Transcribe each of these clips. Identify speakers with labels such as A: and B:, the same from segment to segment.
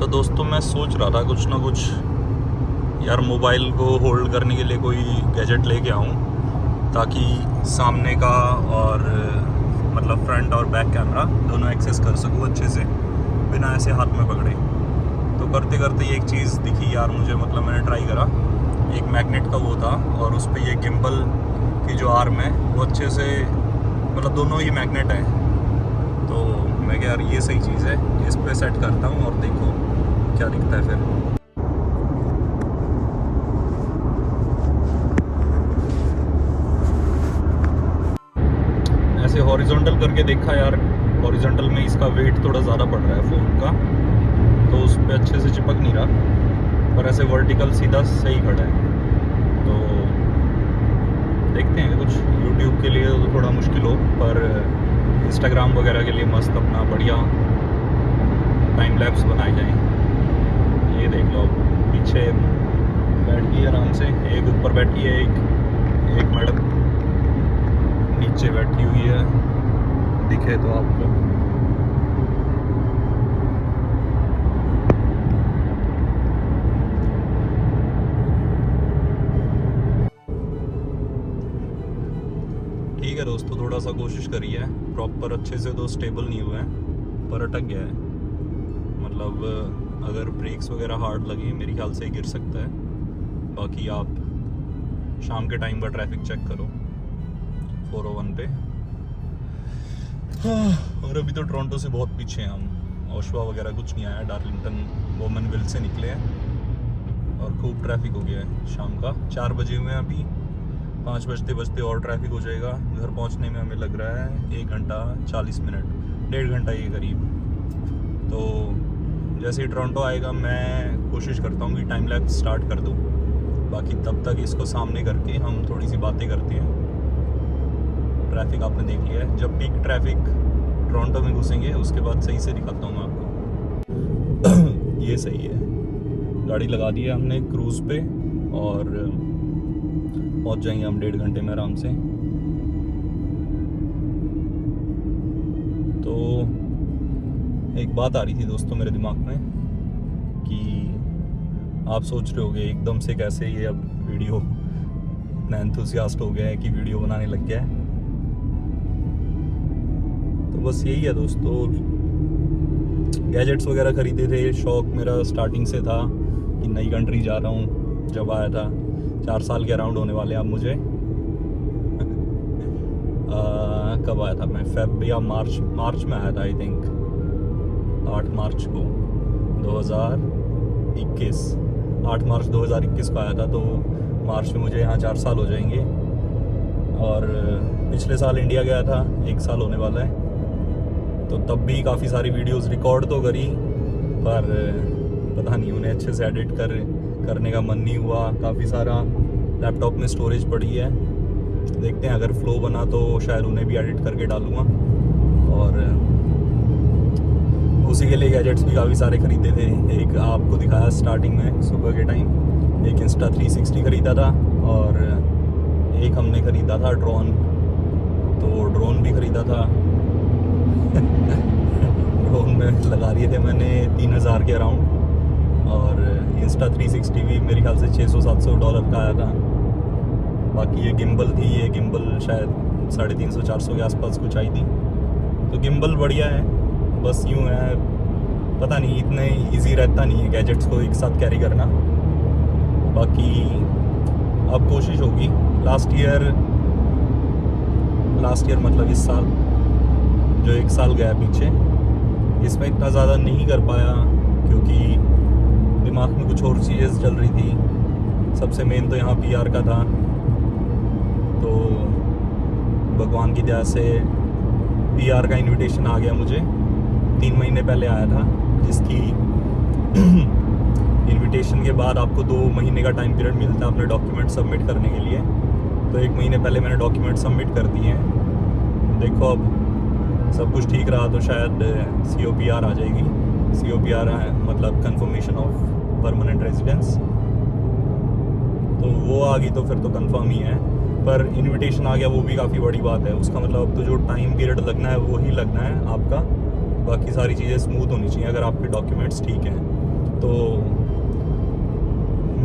A: तो दोस्तों मैं सोच रहा था कुछ ना कुछ यार मोबाइल को होल्ड करने के लिए कोई गैजेट लेके आऊँ ताकि सामने का और मतलब फ्रंट और बैक कैमरा दोनों एक्सेस कर सकूँ अच्छे से बिना ऐसे हाथ में पकड़े। तो करते करते ये एक चीज़ दिखी यार मुझे, मतलब मैंने ट्राई करा, एक मैग्नेट का वो था और उस पर ये गिम्बल की जो आर्म है वो अच्छे से, मतलब दोनों ही मैग्नेट हैं। तो मैं क्या यार ये सही चीज़ है, इस पर सेट करता हूँ और देखो क्या दिखता है फिर। ऐसे हॉरिजॉन्टल करके देखा यार, हॉरिजॉन्टल में इसका वेट थोड़ा ज़्यादा पड़ रहा है फ़ोन का, तो उस पर अच्छे से चिपक नहीं रहा, पर ऐसे वर्टिकल सीधा सही खड़ा है। तो देखते हैं, कुछ यूट्यूब के लिए तो थोड़ा मुश्किल हो, पर इंस्टाग्राम वगैरह के लिए मस्त अपना बढ़िया टाइम लैप्स बनाए जाएँ। ये देख लो, पीछे बैठी है आराम से, एक ऊपर बैठी है, एक मैडम नीचे बैठी हुई है, दिखे तो आपको। ठीक है दोस्तों, थोड़ा सा कोशिश करी है, प्रॉपर अच्छे से तो स्टेबल नहीं हुआ है पर अटक गया है। मतलब अगर ब्रेक्स वगैरह हार्ड लगे मेरे ख्याल से गिर सकता है। बाकी आप शाम के टाइम का ट्रैफिक चेक करो 401 पे। और अभी तो टोरंटो से बहुत पीछे हैं हम, ओशवा वगैरह कुछ नहीं आया, डार्लिंगटन वोमनविल से निकले हैं और खूब ट्रैफिक हो गया है। शाम का 4 बजे हुए हैं अभी, 5 बजते और ट्रैफिक हो जाएगा। घर पहुंचने में हमें लग रहा है 1 घंटा 40 मिनट, 1.5 घंटा ये करीब। तो जैसे ही टोरंटो आएगा मैं कोशिश करता हूँ कि टाइम लैप्स स्टार्ट कर दूँ। बाकी तब तक इसको सामने करके हम थोड़ी सी बातें करते हैं। ट्रैफिक आपने देख लिया है, जब पीक ट्रैफिक टोरंटो में घुसेंगे उसके बाद सही से दिखाता हूँ मैं आपको। ये सही है, गाड़ी लगा दी है हमने क्रूज़ पे और पहुंच जाएंगे हम 1.5 घंटे में आराम से। तो एक बात आ रही थी दोस्तों मेरे दिमाग में कि आप सोच रहे होगे एकदम से कैसे ये अब वीडियो इतना एंथुसियास्ट हो गया है कि वीडियो बनाने लग गया है। तो बस यही है दोस्तों, गैजेट्स वगैरह ख़रीदे थे, शौक़ मेरा स्टार्टिंग से था कि नई कंट्री जा रहा हूँ। जब आया था 4 साल के अराउंड होने वाले आप मुझे। कब आया था मैं, फेब या मार्च में आया था आई थिंक, 8 मार्च को 2021, 8 मार्च 2021 को आया था। तो मार्च में मुझे यहाँ 4 साल हो जाएंगे। और पिछले साल इंडिया गया था, 1 साल होने वाला है। तो तब भी काफ़ी सारी वीडियोस रिकॉर्ड तो करी, पर पता नहीं उन्हें अच्छे से एडिट करने का मन नहीं हुआ। काफ़ी सारा लैपटॉप में स्टोरेज पड़ी है, देखते हैं अगर फ्लो बना तो शायद उन्हें भी एडिट करके डालूँगा। और उसी के लिए गैजेट्स भी काफ़ी सारे ख़रीदे थे। एक आपको दिखाया स्टार्टिंग में सुबह के टाइम, एक इंस्टा 360 ख़रीदा था और एक हमने ख़रीदा था ड्रोन, तो ड्रोन भी ख़रीदा था। ड्रोन में लगा दिए थे मैंने 3000 के अराउंड, और इंस्टा 360 भी मेरे ख्याल से $600-700 का आया था। बाकी ये गिम्बल थी, ये गिम्बल शायद 350-400 के आसपास कुछ आई थी। तो गिम्बल बढ़िया है, बस यूँ है पता नहीं इतने इजी रहता नहीं है गैजेट्स को एक साथ कैरी करना। बाकी अब कोशिश होगी, लास्ट ईयर मतलब इस साल जो 1 साल गया पीछे, इसमें इतना ज़्यादा नहीं कर पाया क्योंकि दिमाग में कुछ और चीज़ें चल रही थी। सबसे मेन तो यहाँ PR का था। तो भगवान की दया से PR का इनविटेशन आ गया मुझे, 3 महीने पहले आया था, जिसकी इनविटेशन के बाद आपको 2 महीने का टाइम पीरियड मिलता है अपने डॉक्यूमेंट सबमिट करने के लिए। तो 1 महीने पहले मैंने डॉक्यूमेंट सबमिट कर दिए हैं। देखो अब सब कुछ ठीक रहा तो शायद COPR आ जाएगी। COPR मतलब कंफर्मेशन ऑफ परमानेंट रेजिडेंस। तो वो आ गई तो फिर तो कंफर्म ही है, पर इनविटेशन आ गया वो भी काफ़ी बड़ी बात है। उसका मतलब अब तो जो टाइम पीरियड लगना है वो ही लगना है आपका, बाकी सारी चीज़ें स्मूथ होनी चाहिए अगर आपके डॉक्यूमेंट्स ठीक हैं।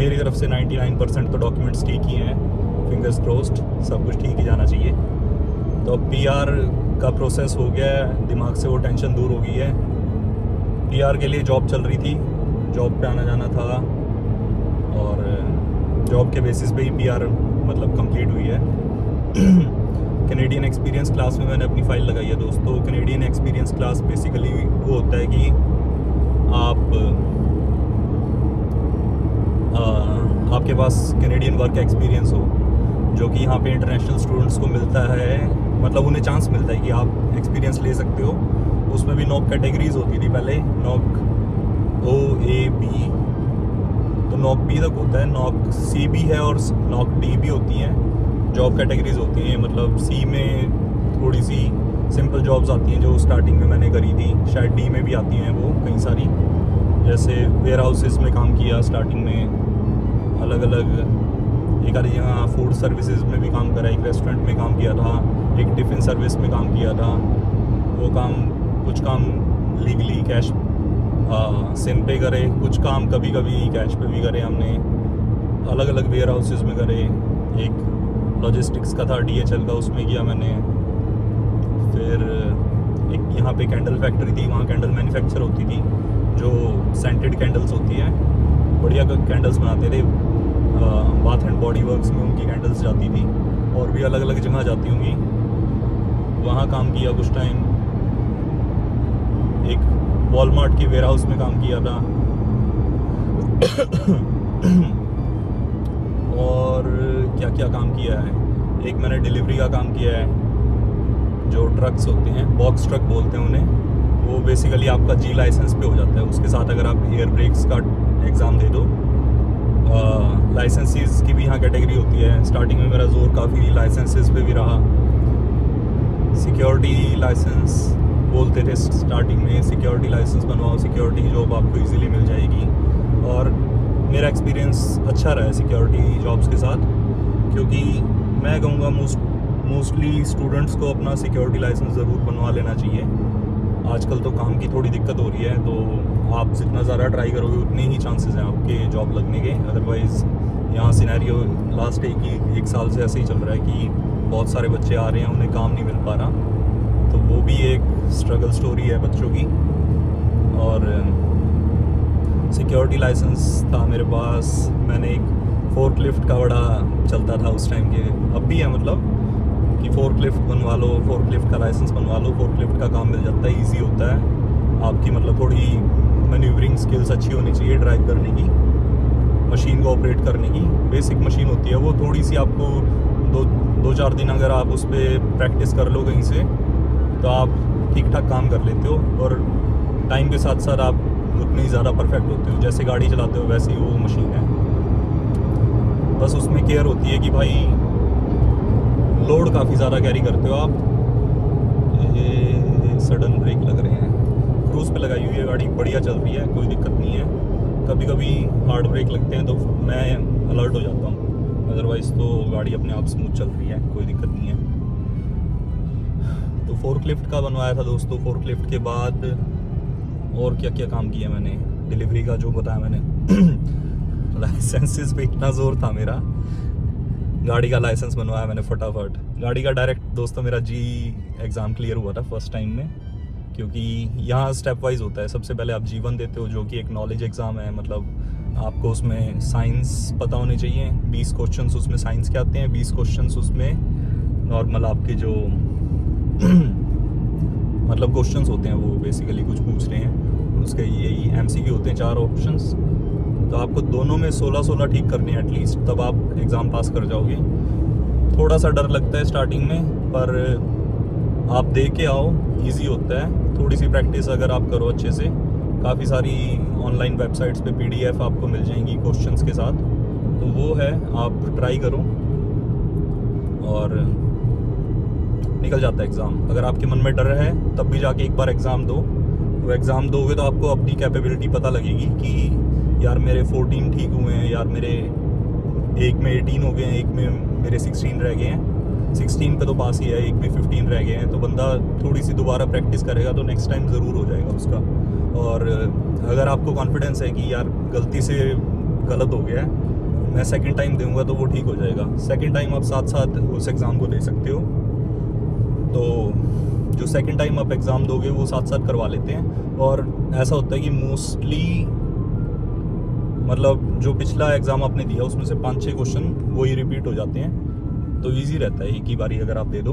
A: मेरी तरफ से 99% तो डॉक्यूमेंट्स ठीक ही हैं, फिंगर्स क्रोस्ड, सब कुछ ठीक ही जाना चाहिए। तो अब PR का प्रोसेस हो गया है, दिमाग से वो टेंशन दूर हो गई है। PR के लिए जॉब चल रही थी, जॉब पे आना जाना था, और जॉब के बेसिस पे ही PR मतलब कंप्लीट हुई है। कैनेडियन एक्सपीरियंस क्लास में मैंने अपनी फ़ाइल लगाई है दोस्तों। कैनेडियन एक्सपीरियंस क्लास बेसिकली वो होता है कि आपके पास कैनेडियन वर्क एक्सपीरियंस हो, जो कि यहाँ पे इंटरनेशनल स्टूडेंट्स को मिलता है, मतलब उन्हें चांस मिलता है कि आप एक्सपीरियंस ले सकते हो। उसमें भी नॉक कैटेगरीज होती थी पहले, नॉक O A B, तो नॉक B तक होता है, नॉक C भी है और नॉक D भी होती हैं। जॉब कैटेगरीज होती हैं, मतलब C में थोड़ी सी सिंपल जॉब्स आती हैं जो स्टार्टिंग में मैंने करी थी, शायद D में भी आती हैं वो कई सारी, जैसे वेयर हाउसेस में काम किया स्टार्टिंग में, अलग अलग एक आधी जगह फूड सर्विसेज में भी काम करा, एक रेस्टोरेंट में काम किया था, एक टिफ़िन सर्विस में काम किया था। वो काम, कुछ काम लीगली कैश सिम पे करे, कुछ काम कभी कभी कैश पे भी करे हमने, अलग अलग वेयर हाउसेस में करे। एक लॉजिस्टिक्स का था DHL का, उसमें किया मैंने। फिर एक यहाँ पे कैंडल फैक्ट्री थी, वहाँ कैंडल मैन्युफैक्चर होती थी, जो सेंटेड कैंडल्स होती हैं, बढ़िया कैंडल्स बनाते थे। बाथ एंड बॉडी वर्क्स में उनकी कैंडल्स जाती थी, और भी अलग अलग जगह जाती होंगी। वहाँ काम किया कुछ टाइम। एक वॉलमार्ट के वेयर हाउस में काम किया था। और क्या क्या काम किया है, एक मैंने डिलीवरी का काम किया है, जो ट्रक्स होते हैं, बॉक्स ट्रक बोलते हैं उन्हें, वो बेसिकली आपका G लाइसेंस पे हो जाता है। उसके साथ अगर आप एयर ब्रेक्स का एग्ज़ाम दे दो, लाइसेंसेस की भी यहाँ कैटेगरी होती है। स्टार्टिंग में मेरा जोर काफ़ी लाइसेंसेस पे भी रहा। सिक्योरिटी लाइसेंस बोलते थे स्टार्टिंग में, सिक्योरिटी लाइसेंस बनवाओ, सिक्योरिटी जॉब आपको इजीली मिल जाएगी। और मेरा एक्सपीरियंस अच्छा रहा है सिक्योरिटी जॉब्स के साथ, क्योंकि मैं कहूँगा मोस्टली स्टूडेंट्स को अपना सिक्योरिटी लाइसेंस ज़रूर बनवा लेना चाहिए। आजकल तो काम की थोड़ी दिक्कत हो रही है, तो आप जितना ज़्यादा ट्राई करोगे उतने ही चांसेस हैं आपके जॉब लगने के। अदरवाइज़ यहाँ सिनेरियो लास्ट एक साल से ऐसे ही चल रहा है कि बहुत सारे बच्चे आ रहे हैं, उन्हें काम नहीं मिल पा रहा, तो वो भी एक स्ट्रगल स्टोरी है बच्चों की। और सिक्योरिटी लाइसेंस था मेरे पास। मैंने एक फोर्कलिफ्ट का बड़ा चलता था उस टाइम के, अब भी है, मतलब कि फोर्कलिफ्ट बनवा लो, फोर्कलिफ्ट का लाइसेंस बनवा लो, फोर्कलिफ्ट का काम मिल जाता है, इजी होता है। आपकी मतलब थोड़ी मैन्यूवरिंग स्किल्स अच्छी होनी चाहिए, ड्राइव करने की, मशीन को ऑपरेट करने की। बेसिक मशीन होती है वो, थोड़ी सी आपको दो चार दिन अगर आप उस पर प्रैक्टिस कर लो कहीं से, तो आप ठीक ठाक काम कर लेते हो, और टाइम के साथ साथ आप उतनी ज़्यादा परफेक्ट होते हो। जैसे गाड़ी चलाते हो वैसे ही वो मशीन है, बस उसमें केयर होती है कि भाई लोड काफ़ी ज़्यादा कैरी करते हो आप। ये सडन ब्रेक लग रहे हैं, क्रूज़ पे लगाई हुई है गाड़ी, बढ़िया चल रही है, कोई दिक्कत नहीं है। कभी कभी हार्ड ब्रेक लगते हैं तो मैं अलर्ट हो जाता हूँ, अदरवाइज़ तो गाड़ी अपने आप स्मूथ चल रही है, कोई दिक्कत नहीं है। तो फोर्कलिफ्ट का बनवाया था दोस्तों। फोर्कलिफ्ट के बाद और क्या क्या काम किया मैंने, डिलीवरी का जो बताया मैंने। लाइसेंसेस पे इतना जोर था मेरा, गाड़ी का लाइसेंस बनवाया मैंने फटाफट। गाड़ी का डायरेक्ट दोस्तों मेरा G एग्ज़ाम क्लियर हुआ था फर्स्ट टाइम में, क्योंकि यहाँ स्टेप वाइज होता है। सबसे पहले आप G1 देते हो, जो कि एक नॉलेज एग्ज़ाम है, मतलब आपको उसमें साइंस पता होने चाहिए। 20 क्वेश्चंस उसमें साइंस के आते हैं, 20 क्वेश्चंस उसमें नॉर्मल आपके जो मतलब क्वेश्चंस होते हैं वो बेसिकली कुछ पूछ रहे हैं, उसके यही MCQ होते हैं, 4 ऑप्शंस। तो आपको दोनों में 16 ठीक करने हैं एटलीस्ट, तब आप एग्ज़ाम पास कर जाओगे। थोड़ा सा डर लगता है स्टार्टिंग में, पर आप दे के आओ, इजी होता है। थोड़ी सी प्रैक्टिस अगर आप करो अच्छे से, काफ़ी सारी ऑनलाइन वेबसाइट्स पे PDF आपको मिल जाएंगी क्वेश्चंस के साथ, तो वो है, आप ट्राई करो और निकल जाता है एग्ज़ाम। अगर आपके मन में डर है तब भी जाके एक बार एग्ज़ाम दो। तो एग्ज़ाम दोगे तो आपको अपनी कैपेबिलिटी पता लगेगी कि यार मेरे 14 ठीक हुए हैं, यार मेरे एक में 18 हो गए हैं, एक में मेरे 16 रह गए हैं। 16 पे तो पास ही है, एक में 15 रह गए हैं। तो बंदा थोड़ी सी दोबारा प्रैक्टिस करेगा तो नेक्स्ट टाइम ज़रूर हो जाएगा उसका। और अगर आपको कॉन्फिडेंस है कि यार गलती से गलत हो गया है, मैं सेकंड टाइम दूंगा तो वो ठीक हो जाएगा। सेकंड टाइम आप साथ साथ उस एग्ज़ाम को दे सकते हो, तो जो सेकंड टाइम आप एग्ज़ाम दोगे वो साथ साथ करवा लेते हैं। और ऐसा होता है कि मोस्टली मतलब जो पिछला एग्ज़ाम आपने दिया उसमें से 5-6 क्वेश्चन वही रिपीट हो जाते हैं, तो ईजी रहता है एक ही बारी अगर आप दे दो।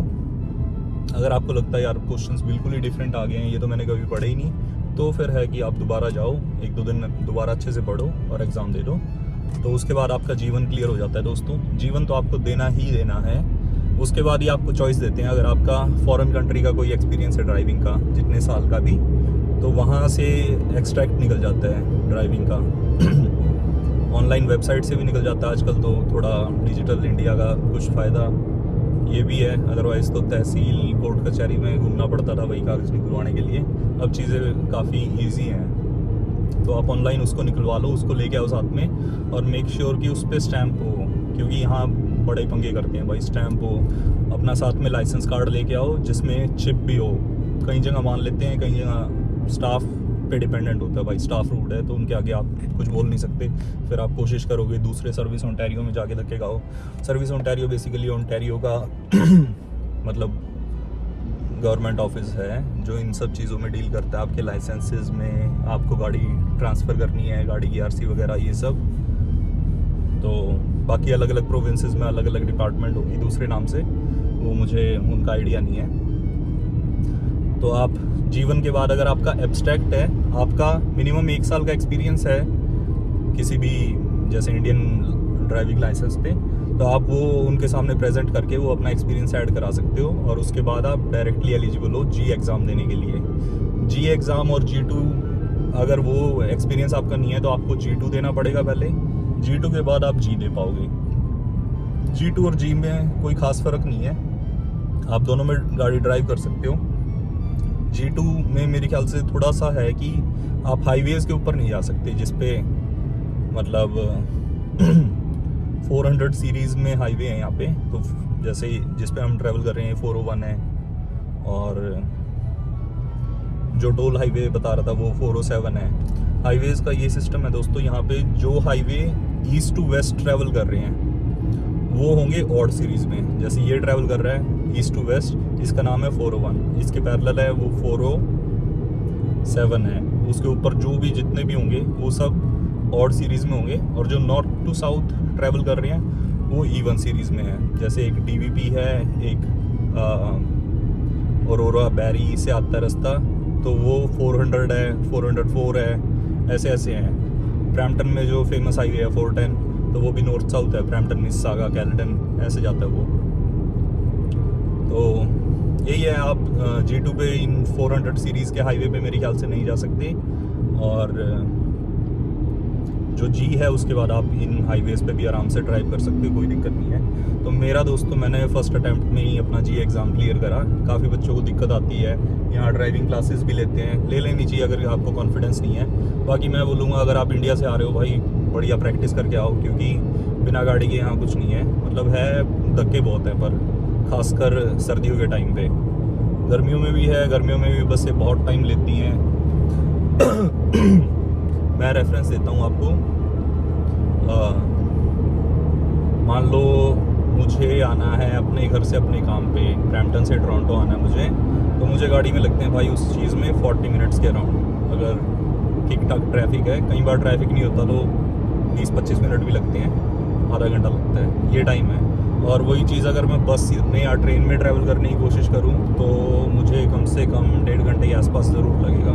A: अगर आपको लगता है यार क्वेश्चंस बिल्कुल ही डिफरेंट आ गए हैं, ये तो मैंने कभी पढ़े ही नहीं, तो फिर है कि आप दोबारा जाओ, 1-2 दिन दोबारा अच्छे से पढ़ो और एग्ज़ाम दे दो, तो उसके बाद आपका जीवन क्लियर हो जाता है। दोस्तों, जीवन तो आपको देना ही देना है, उसके बाद ही आपको चॉइस देते हैं। अगर आपका फॉरेन कंट्री का कोई एक्सपीरियंस है ड्राइविंग का, जितने साल का भी, तो वहाँ से एक्सट्रैक्ट निकल जाता है ड्राइविंग का। ऑनलाइन वेबसाइट से भी निकल जाता है आजकल, तो थोड़ा डिजिटल इंडिया का कुछ फ़ायदा ये भी है। अदरवाइज़ तो तहसील कोर्ट कचहरी में घूमना पड़ता था वही कागज़ निकलवाने के लिए, अब चीज़ें काफ़ी ईजी हैं। तो आप ऑनलाइन उसको निकलवा लो, उसको लेके आओ साथ में, और मेक श्योर कि उस पर स्टैम्प हो, क्योंकि यहाँ बड़े पंगे करते हैं भाई। स्टैम्प हो, अपना साथ में लाइसेंस कार्ड लेके आओ जिसमें चिप भी हो। कई जगह मान लेते हैं, कई जगह स्टाफ पे डिपेंडेंट होता है भाई, स्टाफ रूड है तो उनके आगे आप कुछ बोल नहीं सकते। फिर आप कोशिश करोगे दूसरे सर्विस ओंटारियो में जाके धक्के खाओ। सर्विस ओंटारियो बेसिकली ओंटारियो का मतलब गवर्नमेंट ऑफिस है जो इन सब चीज़ों में डील करता है, आपके लाइसेंसेस में, आपको गाड़ी ट्रांसफ़र करनी है, गाड़ी की आरसी वगैरह ये सब। तो बाकी अलग अलग प्रोविंसेस में अलग अलग डिपार्टमेंट होगी दूसरे नाम से, वो मुझे उनका आइडिया नहीं है। तो आप जीवन के बाद अगर आपका एब्स्ट्रैक्ट है, आपका मिनिमम 1 साल का एक्सपीरियंस है किसी भी जैसे इंडियन ड्राइविंग लाइसेंस पे, तो आप वो उनके सामने प्रेजेंट करके वो अपना एक्सपीरियंस ऐड करा सकते हो, और उसके बाद आप डायरेक्टली एलिजिबल हो जी एग्ज़ाम देने के लिए। जी एग्ज़ाम और G2, अगर वो एक्सपीरियंस आपका नहीं है तो आपको G2 देना पड़ेगा पहले, G2 के बाद आप जी दे पाओगे। G2 और जी में कोई ख़ास फ़र्क नहीं है, आप दोनों में गाड़ी ड्राइव कर सकते हो। G2 में मेरे ख्याल से थोड़ा सा है कि आप हाईवेज़ के ऊपर नहीं जा सकते, जिस पे मतलब 400 सीरीज़ में हाईवे है यहाँ पे, तो जैसे जिस पे हम ट्रैवल कर रहे हैं 401 है, और जो टोल हाईवे बता रहा था वो 407 है। हाईवेज़ का ये सिस्टम है दोस्तों, यहाँ पे जो highway east to west travel कर रहे हैं वो होंगे ऑड सीरीज़ में। जैसे ये ट्रैवल कर रहा है ईस्ट टू वेस्ट, इसका नाम है 401, इसके पैरेलल है वो 407 है, उसके ऊपर जो भी जितने भी होंगे वो सब ऑड सीरीज़ में होंगे, और जो नॉर्थ टू साउथ ट्रैवल कर रहे हैं वो इवन सीरीज़ में है। जैसे एक DVP है, एक औरोरा बैरी से आता है रास्ता, तो वो 400 है, 404 है, ऐसे ऐसे हैं। ब्रैम्पटन में जो फेमस हाईवे है 410, तो वो भी नॉर्थ साउथ है, ब्रैम्पटन, मिसिसागा, कैलेडन, ऐसे जाता है वो। तो यही है, आप G2 पे इन 400 सीरीज़ के हाईवे पे मेरे ख्याल से नहीं जा सकते, और जो जी है उसके बाद आप इन हाईवेज़ पे भी आराम से ड्राइव कर सकते हो, कोई दिक्कत नहीं है। तो मेरा दोस्तों, मैंने फ़र्स्ट अटैम्प्ट में ही अपना जी एग्ज़ाम क्लियर करा। काफ़ी बच्चों को दिक्कत आती है, यहाँ ड्राइविंग क्लासेस भी लेते हैं, ले लेनी चाहिए अगर आपको कॉन्फिडेंस नहीं है। बाकी मैं बोलूँगा अगर आप इंडिया से आ रहे हो भाई, बढ़िया प्रैक्टिस करके आओ, क्योंकि बिना गाड़ी के यहाँ कुछ नहीं है। मतलब है धक्के बहुत हैं, पर ख़ासकर सर्दियों के टाइम पे। गर्मियों में भी है, गर्मियों में भी बसें बहुत टाइम लेती हैं। मैं रेफरेंस देता हूँ आपको, मान लो मुझे आना है अपने घर से अपने काम पे, ब्रैम्पटन से टोरंटो आना है मुझे, तो मुझे गाड़ी में लगते हैं भाई उस चीज़ में 40 मिनट्स के अराउंड। अगर ठीक ठाक ट्रैफिक है, कई बार ट्रैफिक नहीं होता तो 20-25 मिनट भी लगते हैं, आधा घंटा लगता है, ये टाइम है। और वही चीज़ अगर मैं बस में या ट्रेन में ट्रैवल करने की कोशिश करूं तो मुझे कम से कम 1.5 घंटे के आसपास ज़रूर लगेगा।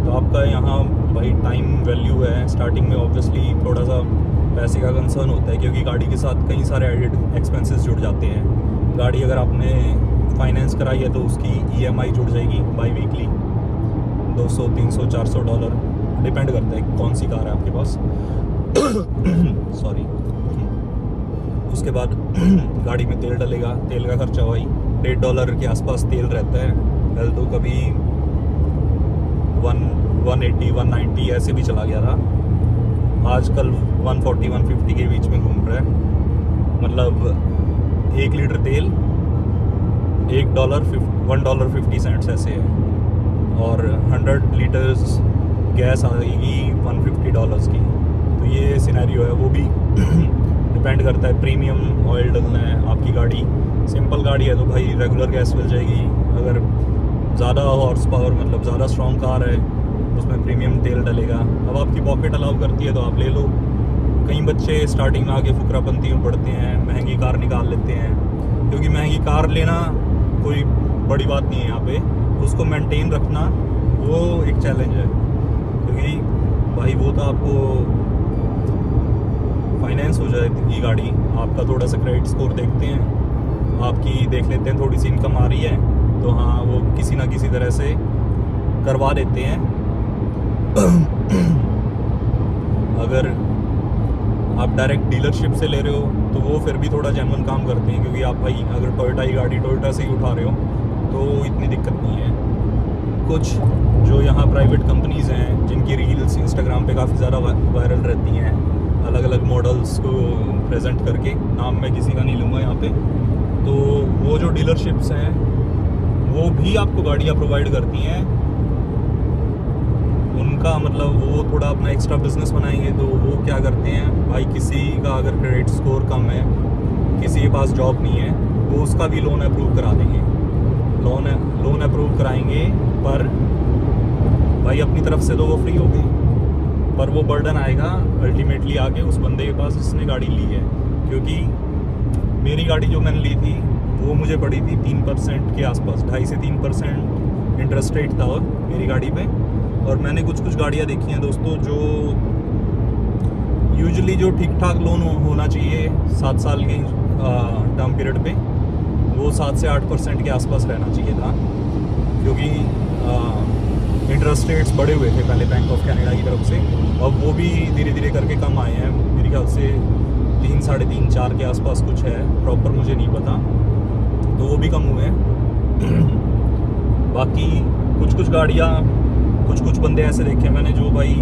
A: तो आपका यहाँ भाई टाइम वैल्यू है। स्टार्टिंग में ऑब्वियसली थोड़ा सा पैसे का कंसर्न होता है, क्योंकि गाड़ी के साथ कई सारे एडिड एक्सपेंसेस जुड़ जाते हैं। गाड़ी अगर आपने फाइनेंस कराई है तो उसकी EMI जुड़ जाएगी बाई वीकली, $200, $300, $400 डिपेंड करता है कौन सी कार है आपके पास। सॉरी। उसके बाद गाड़ी में तेल डलेगा, तेल का खर्चा भाई $1.5 के आसपास तेल रहता है। पहले तो कभी 180, 190 ऐसे भी चला गया था, आजकल 140, 150 के बीच में घूम रहा है। मतलब 1 लीटर तेल $1.50 ऐसे है, और 100 लीटर्स गैस आएगी $150 की। तो ये सिनेरियो है, वो भी डिपेंड करता है। प्रीमियम ऑयल डलना है आपकी गाड़ी, सिंपल गाड़ी है तो भाई रेगुलर गैस मिल जाएगी। अगर ज़्यादा हॉर्स पावर मतलब ज़्यादा स्ट्रॉन्ग कार है उसमें प्रीमियम तेल डलेगा। अब आपकी पॉकेट अलाउ करती है तो आप ले लो। कई बच्चे स्टार्टिंग में आके फुकरापंती में पढ़ते हैं, महंगी कार निकाल लेते हैं, क्योंकि महंगी कार लेना कोई बड़ी बात नहीं है यहाँ पे, उसको मेंटेन रखना वो एक चैलेंज है। क्योंकि भाई वो तो आपको फाइनेंस हो जाएगी गाड़ी, आपका थोड़ा सा क्रेडिट स्कोर देखते हैं, आपकी देख लेते हैं थोड़ी सी इनकम आ रही है तो हाँ वो किसी ना किसी तरह से करवा देते हैं। अगर आप डायरेक्ट डीलरशिप से ले रहे हो तो वो फिर भी थोड़ा जेन्युइन काम करते हैं, क्योंकि आप भाई अगर टोयोटा की गाड़ी टोयोटा से ही उठा रहे हो तो इतनी दिक्कत नहीं है। कुछ जो यहाँ प्राइवेट कंपनीज़ हैं जिनकी रील्स इंस्टाग्राम पे काफ़ी ज़्यादा वायरल रहती हैं, अलग अलग मॉडल्स को प्रेजेंट करके, नाम मैं किसी का नहीं लूँगा यहाँ पे, तो वो जो डीलरशिप्स हैं वो भी आपको गाड़ियाँ प्रोवाइड करती हैं। उनका मतलब वो थोड़ा अपना एक्स्ट्रा बिजनेस बनाएंगे तो वो क्या करते हैं भाई, किसी का अगर क्रेडिट स्कोर कम है, किसी के पास जॉब नहीं है, वो उसका भी लोन अप्रूव करा देंगे। लोन अप्रूव कराएंगे पर भाई अपनी तरफ से तो वो फ्री हो गई, पर वो बर्डन आएगा अल्टीमेटली आके उस बंदे के पास जिसने गाड़ी ली है। क्योंकि मेरी गाड़ी जो मैंने ली थी वो मुझे पड़ी थी 3% के आसपास, 2.5 से 3% इंटरेस्ट रेट था मेरी गाड़ी पे। और मैंने कुछ गाड़ियाँ देखी हैं दोस्तों जो यूजुअली जो ठीक ठाक लोन होना चाहिए 7 साल के टर्म पीरियड पे, वो 7 से 8% के आसपास रहना चाहिए था। क्योंकि इंटरेस्ट रेट्स बढ़े हुए थे पहले बैंक ऑफ कनाडा की तरफ से, अब वो भी धीरे धीरे करके कम आए हैं। मेरे ख्याल से 3, 3.5, 4 के आसपास कुछ है, प्रॉपर मुझे नहीं पता, तो वो भी कम हुए हैं। बाकी कुछ गाड़ियाँ कुछ बंदे ऐसे देखे मैंने जो भाई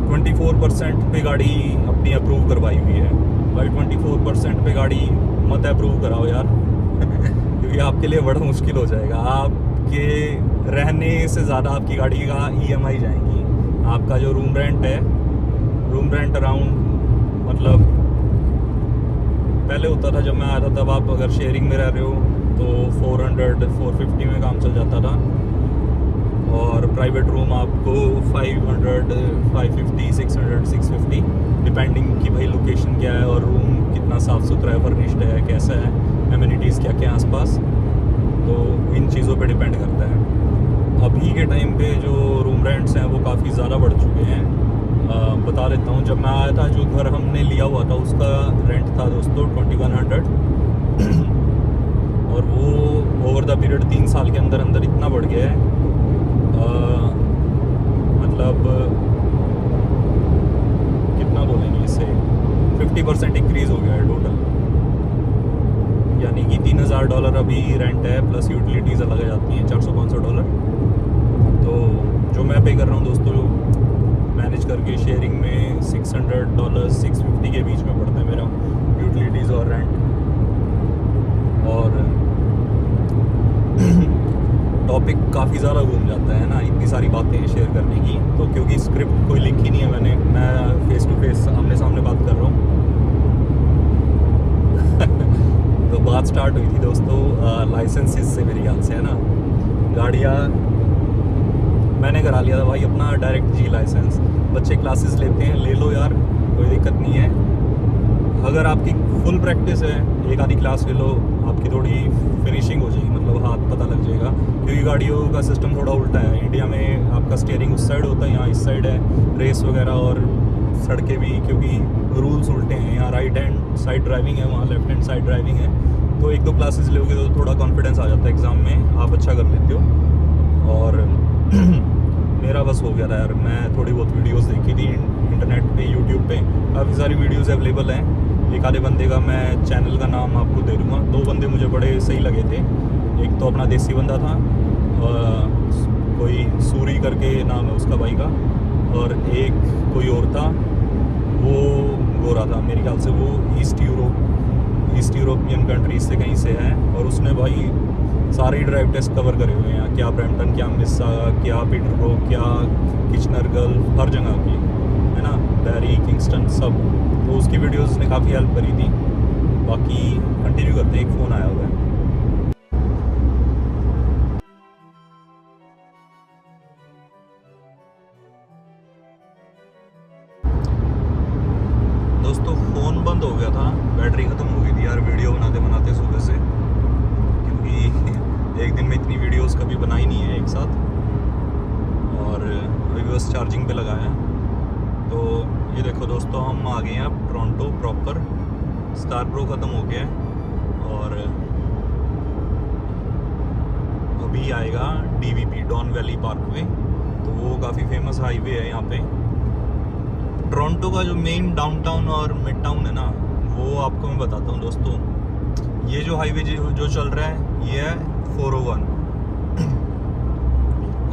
A: 24% पे गाड़ी अपनी अप्रूव करवाई हुई है। भाई 24% पे गाड़ी मत अप्रूव कराओ यार क्योंकि आपके लिए बड़ा मुश्किल हो जाएगा। आपके रहने से ज़्यादा आपकी गाड़ी का EMI जाएंगी। आपका जो रूम रेंट अराउंड मतलब पहले होता था जब मैं आया था तब, आप अगर शेयरिंग में रह रहे हो तो 400-450 में काम चल जाता था, और प्राइवेट रूम आपको 500, 550, 600, 650 डिपेंडिंग कि भाई लोकेशन क्या है और रूम कितना साफ़ सुथरा है, फर्निश्ड है, कैसा है, एमिनिटीज़ क्या क्या आसपास, तो इन चीज़ों पे डिपेंड करता है। अभी के टाइम पे जो रूम रेंट्स हैं वो काफ़ी ज़्यादा बढ़ चुके हैं। बता देता हूँ, जब मैं आया था जो घर हमने लिया हुआ था उसका रेंट था दोस्तों 2100 और वो ओवर द पीरियड 3 साल के अंदर इतना बढ़ गया है, मतलब कितना बोलेंगे इसे, 50% इंक्रीज़ हो गया है टोटल। यानी कि $3000 अभी रेंट है, प्लस यूटिलिटीज़ अलग जाती हैं $400-500। तो जो मैं पे कर रहा हूँ दोस्तों मैनेज करके शेयरिंग में $600, 650 के बीच में पड़ता है मेरा यूटिलिटीज़ और रेंट। और टॉपिक काफ़ी ज़्यादा घूम जाता है ना, इतनी सारी बातें शेयर करने की, तो क्योंकि स्क्रिप्ट कोई लिखी नहीं है मैं फेस टू फेस आमने सामने बात कर रहा हूँ तो बात स्टार्ट हुई थी दोस्तों लाइसेंसेस से मेरे ख्याल से, है ना। गाड़ियाँ मैंने करा लिया था भाई अपना डायरेक्ट G लाइसेंस। बच्चे क्लासेस लेते हैं, ले लो यार, कोई दिक्कत नहीं है। अगर आपकी फुल प्रैक्टिस है, एक आधी क्लास ले लो, आपकी थोड़ी फिनिशिंग हो जाएगी, मतलब हाथ पता लग जाएगा। क्योंकि गाड़ियों का सिस्टम थोड़ा उल्टा है, इंडिया में आपका स्टीयरिंग उस साइड होता है, यहाँ इस साइड है, रेस वगैरह और सड़कें भी, क्योंकि रूल्स उल्टे हैं। यहाँ राइट हैंड साइड ड्राइविंग है, वहाँ लेफ्ट हैंड साइड ड्राइविंग है। तो 1-2 क्लासेस लोगे तो थोड़ा कॉन्फिडेंस आ जाता है, एग्ज़ाम में आप अच्छा कर लेते हो। और मेरा बस हो गया था यार, मैं थोड़ी बहुत वीडियोस देखी थी इंटरनेट पे, यूट्यूब पे काफ़ी सारी वीडियोस अवेलेबल हैं। एक आधे बंदे का मैं चैनल का नाम आपको दे दूँगा, 2 बंदे मुझे बड़े सही लगे थे। एक तो अपना देसी बंदा था, कोई सूरी करके नाम है उसका भाई का, और एक कोई और था, वो गोरा था, मेरे ख्याल से वो ईस्ट यूरोपियन कंट्रीज से कहीं से है। और उसने भाई सारे ड्राइव टेस्ट कवर करे हुए हैं, क्या ब्रैम्पटन, क्या मिस्सा, क्या पीटरब्रो, क्या किचनर गल्फ, हर जगह की, है ना, बैरी, किंगस्टन, डिस्टेंस सब, तो उसकी वीडियोस ने काफ़ी हेल्प करी थी। बाकी कंटिन्यू करते हैं, एक फ़ोन आया हुआ है। दोस्तों फ़ोन बंद हो गया था, बैटरी ख़त्म हो गई थी यार वीडियो बनाते बनाते सुबह से, क्योंकि एक दिन में इतनी वीडियोस कभी बनाई नहीं है एक साथ। और अभी बस चार्जिंग पे लगाया है। तो ये देखो दोस्तों, हम आ गए हैं अब टोरंटो प्रॉपर। स्कारब्रो ख़त्म हो गया है और अभी आएगा DVP, डॉन वैली पार्कवे। तो वो काफ़ी फेमस हाईवे है यहाँ पे। टोरंटो का जो मेन डाउनटाउन और मिड टाउन है ना, वो आपको मैं बताता हूँ दोस्तों। ये जो हाईवे जो चल रहा है ये है 401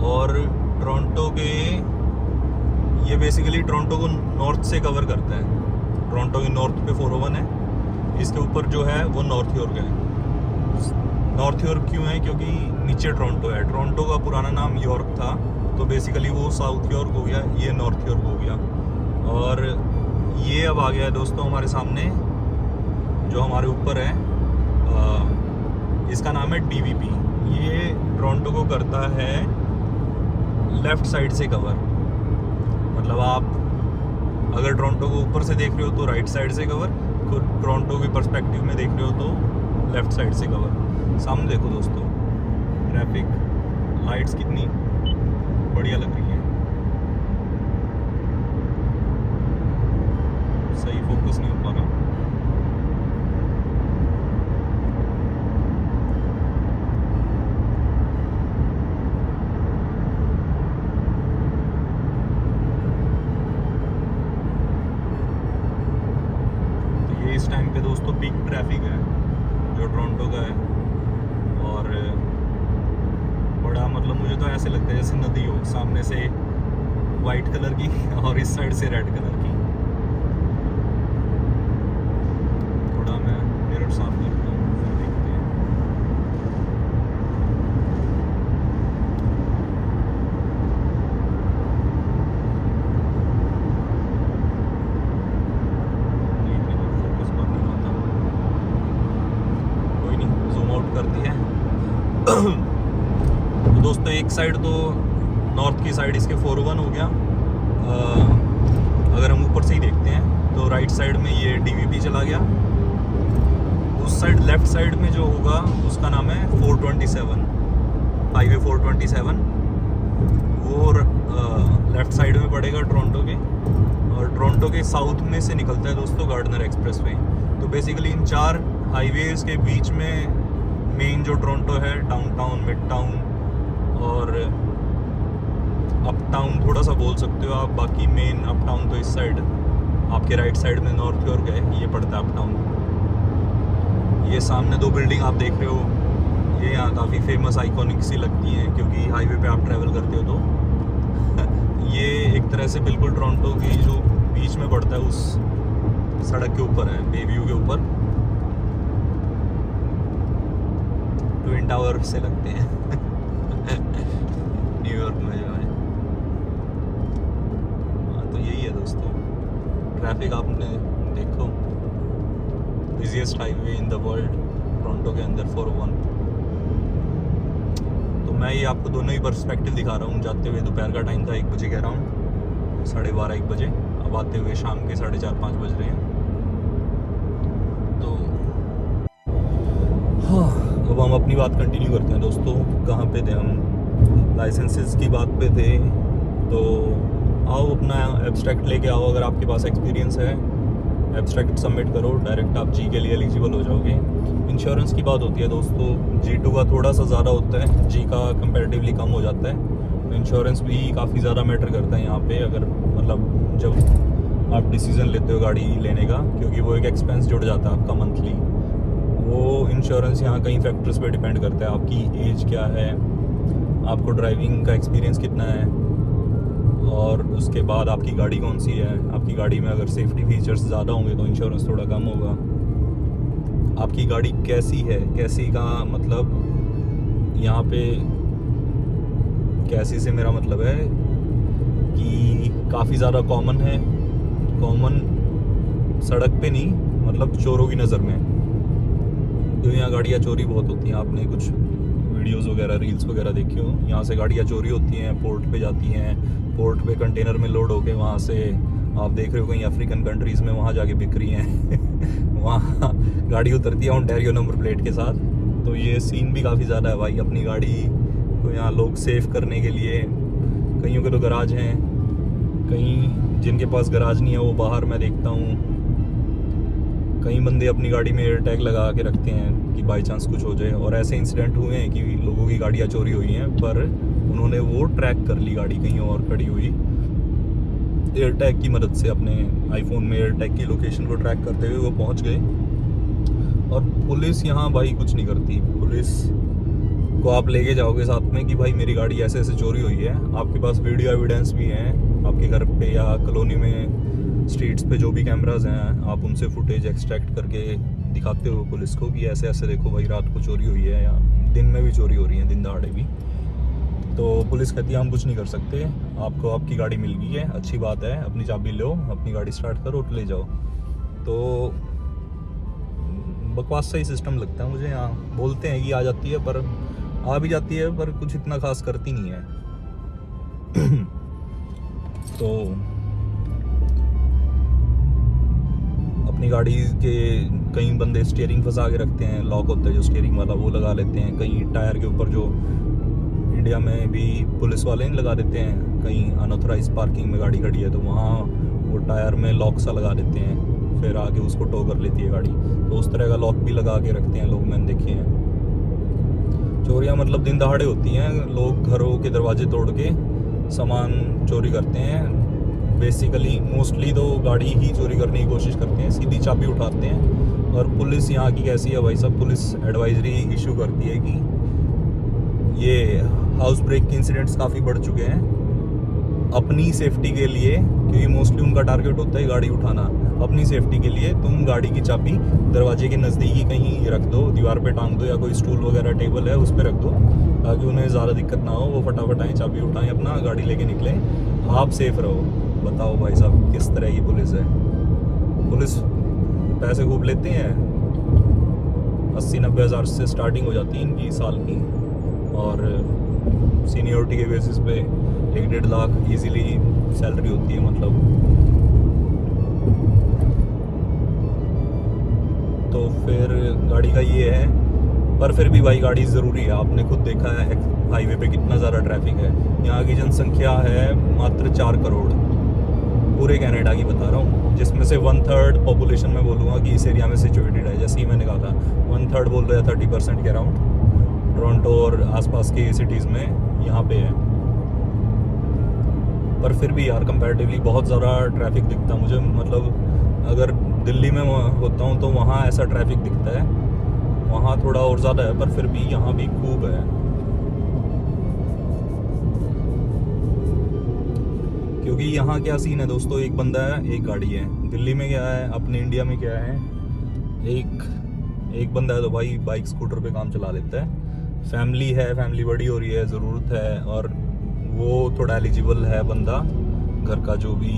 A: और टोरंटो के, ये बेसिकली टोरंटो को नॉर्थ से कवर करता है। टोरंटो के नॉर्थ पे 401 है, इसके ऊपर जो है वो नॉर्थ यॉर्क है। नॉर्थ यॉर्क क्यों है? क्योंकि नीचे टोरंटो है। टोरंटो का पुराना नाम यॉर्क था, तो बेसिकली वो साउथ यॉर्क हो गया, ये नॉर्थ यॉर्क हो गया। और ये अब आ गया है दोस्तों हमारे सामने, जो हमारे ऊपर है, इसका नाम है DVP। ये टोरंटो को करता है लेफ़्ट साइड से कवर। मतलब आप अगर टोरंटो को ऊपर से देख रहे हो तो राइट साइड से कवर, टोरंटो के पर्सपेक्टिव में देख रहे हो तो लेफ़्ट साइड से कवर। सामने देखो दोस्तों, ट्रैफिक लाइट्स कितनी बढ़िया लग रही है, सही फोकस नहीं हो पा रहा। तो ये इस टाइम पे दोस्तों पीक ट्रैफिक है जो टोरंटो का है। और बड़ा मतलब मुझे तो ऐसे लगता है जैसे नदी हो, सामने से वाइट कलर की और इस साइड से रेड कलर की। थोड़ा मैं मिरर साफ करता हूँ, फिर देखते हैं। फोकस पर नहीं होता, कोई नहीं, जूम आउट कर दिया। तो दोस्तों एक साइड तो नॉर्थ की साइड इसके 401 हो गया। अगर हम ऊपर से ही देखते हैं तो राइट साइड में ये DVP चला गया। उस साइड लेफ्ट साइड में जो होगा उसका नाम है 427, हाईवे 427। वो लेफ्ट साइड में पड़ेगा टोरंटो के, और टोरंटो के साउथ में से निकलता है दोस्तों गार्डनर एक्सप्रेसवे। तो बेसिकली इन चार हाईवेज के बीच में मेन जो टोरंटो है, डाउनटाउन, मिड टाउन और अपटाउन थोड़ा सा बोल सकते हो आप। बाकी मेन अपटाउन तो इस साइड आपके राइट साइड में नॉर्थ यॉर्क है, ये पड़ता है अपटाउन। ये सामने दो बिल्डिंग आप देख रहे हो, ये यहाँ काफ़ी फेमस आइकॉनिक सी लगती हैं, क्योंकि हाईवे पे आप ट्रैवल करते हो तो ये एक तरह से बिल्कुल टोरंटो की जो बीच में पड़ता है उस सड़क के ऊपर है, बेव्यू के ऊपर। ट्विन टावर से लगते हैं न्यूयॉर्क में जो है। हाँ तो यही है दोस्तों, ट्रैफिक आपने देखो, busiest highway in the world Toronto के अंदर 401। तो मैं ये आपको दोनों ही पर्सपेक्टिव दिखा रहा हूँ। जाते हुए दोपहर का टाइम था, 1 बजे कह रहा हूँ, 12:30 1 बजे। अब आते हुए शाम के 4:30 5 बज रहे हैं। तो हाँ, अब हम अपनी बात कंटिन्यू करते हैं दोस्तों। कहाँ पे थे हम? लाइसेंसेस की बात पे थे। तो आओ अपना एब्स्ट्रैक्ट लेके आओ, अगर आपके पास एक्सपीरियंस है एब्स्ट्रैक्ट सबमिट करो, डायरेक्ट आप जी के लिए एलिजिबल हो जाओगे। इंश्योरेंस की बात होती है दोस्तों, G2 का थोड़ा सा ज़्यादा होता है, जी का कंपैरेटिवली कम हो जाता है। तो इंश्योरेंस भी काफ़ी ज़्यादा मैटर करता है यहाँ पे, अगर मतलब जब आप डिसीज़न लेते हो गाड़ी लेने का, क्योंकि वो एक एक्सपेंस जुड़ जाता है आपका मंथली। वो इंश्योरेंस यहाँ कई फैक्टर्स पे डिपेंड करता है। आपकी एज क्या है, आपको ड्राइविंग का एक्सपीरियंस कितना है, और उसके बाद आपकी गाड़ी कौन सी है। आपकी गाड़ी में अगर सेफ्टी फीचर्स ज़्यादा होंगे तो इंश्योरेंस थोड़ा कम होगा। आपकी गाड़ी कैसी है, कैसी का मतलब यहाँ पे कैसी से मेरा मतलब है कि काफ़ी ज़्यादा कॉमन है, कॉमन सड़क पे नहीं, मतलब चोरों की नज़र में, क्योंकि यहाँ गाड़ियाँ चोरी बहुत होती हैं। आपने कुछ वीडियोस वगैरह, रील्स वगैरह देखी हो, यहाँ से गाड़ियाँ चोरी होती हैं, पोर्ट पे जाती हैं, पोर्ट पे कंटेनर में लोड होके वहाँ से आप देख रहे हो कहीं अफ्रीकन कंट्रीज़ में वहाँ जाके बिक रही हैं वहाँ गाड़ी उतरती है ओंटारियो नंबर प्लेट के साथ। तो ये सीन भी काफ़ी ज़्यादा है भाई। अपनी गाड़ी को यहाँ लोग सेव करने के लिए, कईयों के तो गराज हैं, कहीं जिनके पास गराज नहीं है वो बाहर मैं देखता हूँ कई बंदे अपनी गाड़ी में एयर टैग लगा के रखते हैं कि बाई चांस कुछ हो जाए। और ऐसे इंसिडेंट हुए हैं कि लोगों की गाड़ियाँ चोरी हुई हैं, पर उन्होंने वो ट्रैक कर ली गाड़ी कहीं और खड़ी हुई एयर टैग की मदद से। अपने आईफोन में एयर टैग की लोकेशन को ट्रैक करते हुए वो पहुंच गए। और पुलिस यहाँ भाई कुछ नहीं करती। पुलिस को आप लेके जाओगे साथ में कि भाई मेरी गाड़ी ऐसे ऐसे चोरी हुई है, आपके पास वीडियो एविडेंस भी हैं, आपके घर पे या कॉलोनी में स्ट्रीट्स पे जो भी कैमराज हैं आप उनसे फुटेज एक्सट्रैक्ट करके दिखाते हो पुलिस को कि ऐसे ऐसे देखो भाई रात को चोरी हुई है, या दिन में भी चोरी हो रही है, दिन दहाड़े भी। तो पुलिस कहती है हम कुछ नहीं कर सकते, आपको आपकी गाड़ी मिल गई है, अच्छी बात है, अपनी चाबी लो, अपनी गाड़ी स्टार्ट करो, ले जाओ। तो बकवास सा ही सिस्टम लगता है मुझे। यहाँ बोलते हैं कि आ जाती है, पर आ भी जाती है पर कुछ इतना खास करती नहीं है तो अपनी गाड़ी के कई बंदे स्टीयरिंग फंसा के रखते हैं, लॉक होता है जो स्टीयरिंग वाला वो लगा लेते हैं। कहीं टायर के ऊपर, जो इंडिया में भी पुलिस वाले नहीं लगा देते हैं, कहीं अनऑथराइज पार्किंग में गाड़ी खड़ी है तो वहाँ वो टायर में लॉक सा लगा देते हैं, फिर आगे उसको टो कर लेती है गाड़ी। तो उस तरह का लॉक भी लगा के रखते हैं लोग, मैंने देखे हैं। चोरियाँ मतलब दिन दहाड़े होती हैं, लोग घरों के दरवाजे तोड़ के सामान चोरी करते हैं। बेसिकली मोस्टली तो गाड़ी ही चोरी करने की कोशिश करते हैं, सीधी चाबी उठाते हैं। और पुलिस यहाँ की कैसी है भाई साहब, पुलिस एडवाइजरी इशू करती है कि ये हाउस ब्रेक के इंसिडेंट्स काफ़ी बढ़ चुके हैं अपनी सेफ्टी के लिए, क्योंकि मोस्टली उनका टारगेट होता है गाड़ी उठाना। अपनी सेफ्टी के लिए तुम गाड़ी की चाबी दरवाजे के नज़दीकी कहीं रख दो, दीवार पे टांग दो, या कोई स्टूल वगैरह टेबल है उस पर रख दो, ताकि उन्हें ज़्यादा दिक्कत ना हो, वो फटाफट आएँ, चाबी उठाएं, अपना गाड़ी लेके निकले, आप सेफ रहो। बताओ भाई साहब किस तरह की पुलिस है। पुलिस पैसे खूब लेते हैं, 80-90 हज़ार से स्टार्टिंग हो जाती है इनकी साल की, और सीनियरिटी के बेसिस पे 1-1.5 लाख इजीली सैलरी होती है मतलब। तो फिर गाड़ी का ये है, पर फिर भी भाई गाड़ी ज़रूरी है। आपने खुद देखा है हाईवे पे कितना ज़्यादा ट्रैफिक है। यहाँ की जनसंख्या है मात्र 4 करोड़, पूरे कनाडा की बता रहा हूँ, जिसमें से 1/3 पॉपुलेशन मैं बोलूँगा कि इस एरिया में सिचुएटेड है। जैसे ही मैंने कहा था 1/3 बोल रहे हैं, 30% के अराउंड टोरंटो और आसपास की सिटीज़ में यहाँ पे है। पर फिर भी यार कंपैरेटिवली बहुत ज़्यादा ट्रैफिक दिखता मुझे। मतलब अगर दिल्ली में होता हूँ तो वहाँ ऐसा ट्रैफिक दिखता है, वहाँ थोड़ा और ज़्यादा है, पर फिर भी यहाँ भी खूब है। क्योंकि यहाँ क्या सीन है दोस्तों, एक बंदा है एक गाड़ी है। दिल्ली में क्या है, अपने इंडिया में क्या है, एक बंदा है तो भाई बाइक स्कूटर पे काम चला लेता है। फैमिली है, फैमिली बड़ी हो रही है, ज़रूरत है, और वो थोड़ा एलिजिबल है बंदा, घर का जो भी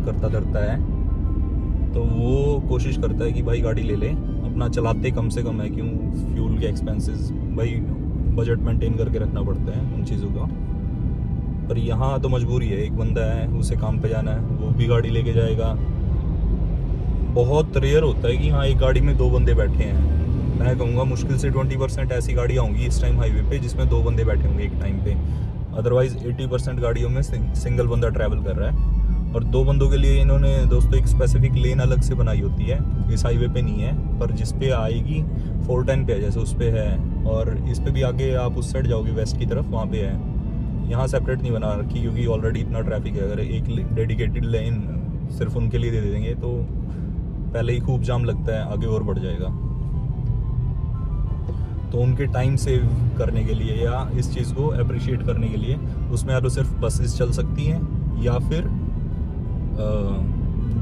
A: करता धरता है, तो वो कोशिश करता है कि भाई गाड़ी ले ले, अपना चलाते कम से कम है, क्यों फ्यूल के एक्सपेंसेस भाई बजट मेंटेन करके रखना पड़ता है उन चीज़ों का। पर यहाँ तो मजबूरी है, एक बंदा है उसे काम पे जाना है, वो भी गाड़ी लेके जाएगा। बहुत रेयर होता है कि हाँ एक गाड़ी में 2 बंदे बैठे हैं। मैं कहूँगा मुश्किल से 20% ऐसी गाड़ियाँ होंगी इस टाइम हाईवे पे जिसमें 2 बंदे बैठे होंगे एक टाइम पे। अदरवाइज़ 80% गाड़ियों में सिंगल बंदा ट्रैवल कर रहा है। और 2 बंदों के लिए इन्होंने दोस्तों एक स्पेसिफिक लेन अलग से बनाई होती है, इस हाईवे पे नहीं है, पर जिस पे आएगी 410 पे है, जैसे उस पे है, और इस पे भी आगे आप उस साइड जाओगे वेस्ट की तरफ, वहाँ पे है। यहाँ सेपरेट नहीं बना रखी क्योंकि ऑलरेडी इतना ट्रैफिक है। अगर एक डेडिकेटेड लेन सिर्फ उनके लिए दे देंगे तो पहले ही खूब जाम लगता है, आगे और बढ़ जाएगा। तो उनके टाइम सेव करने के लिए या इस चीज़ को अप्रिशिएट करने के लिए उसमें या तो सिर्फ बसेस चल सकती हैं, या फिर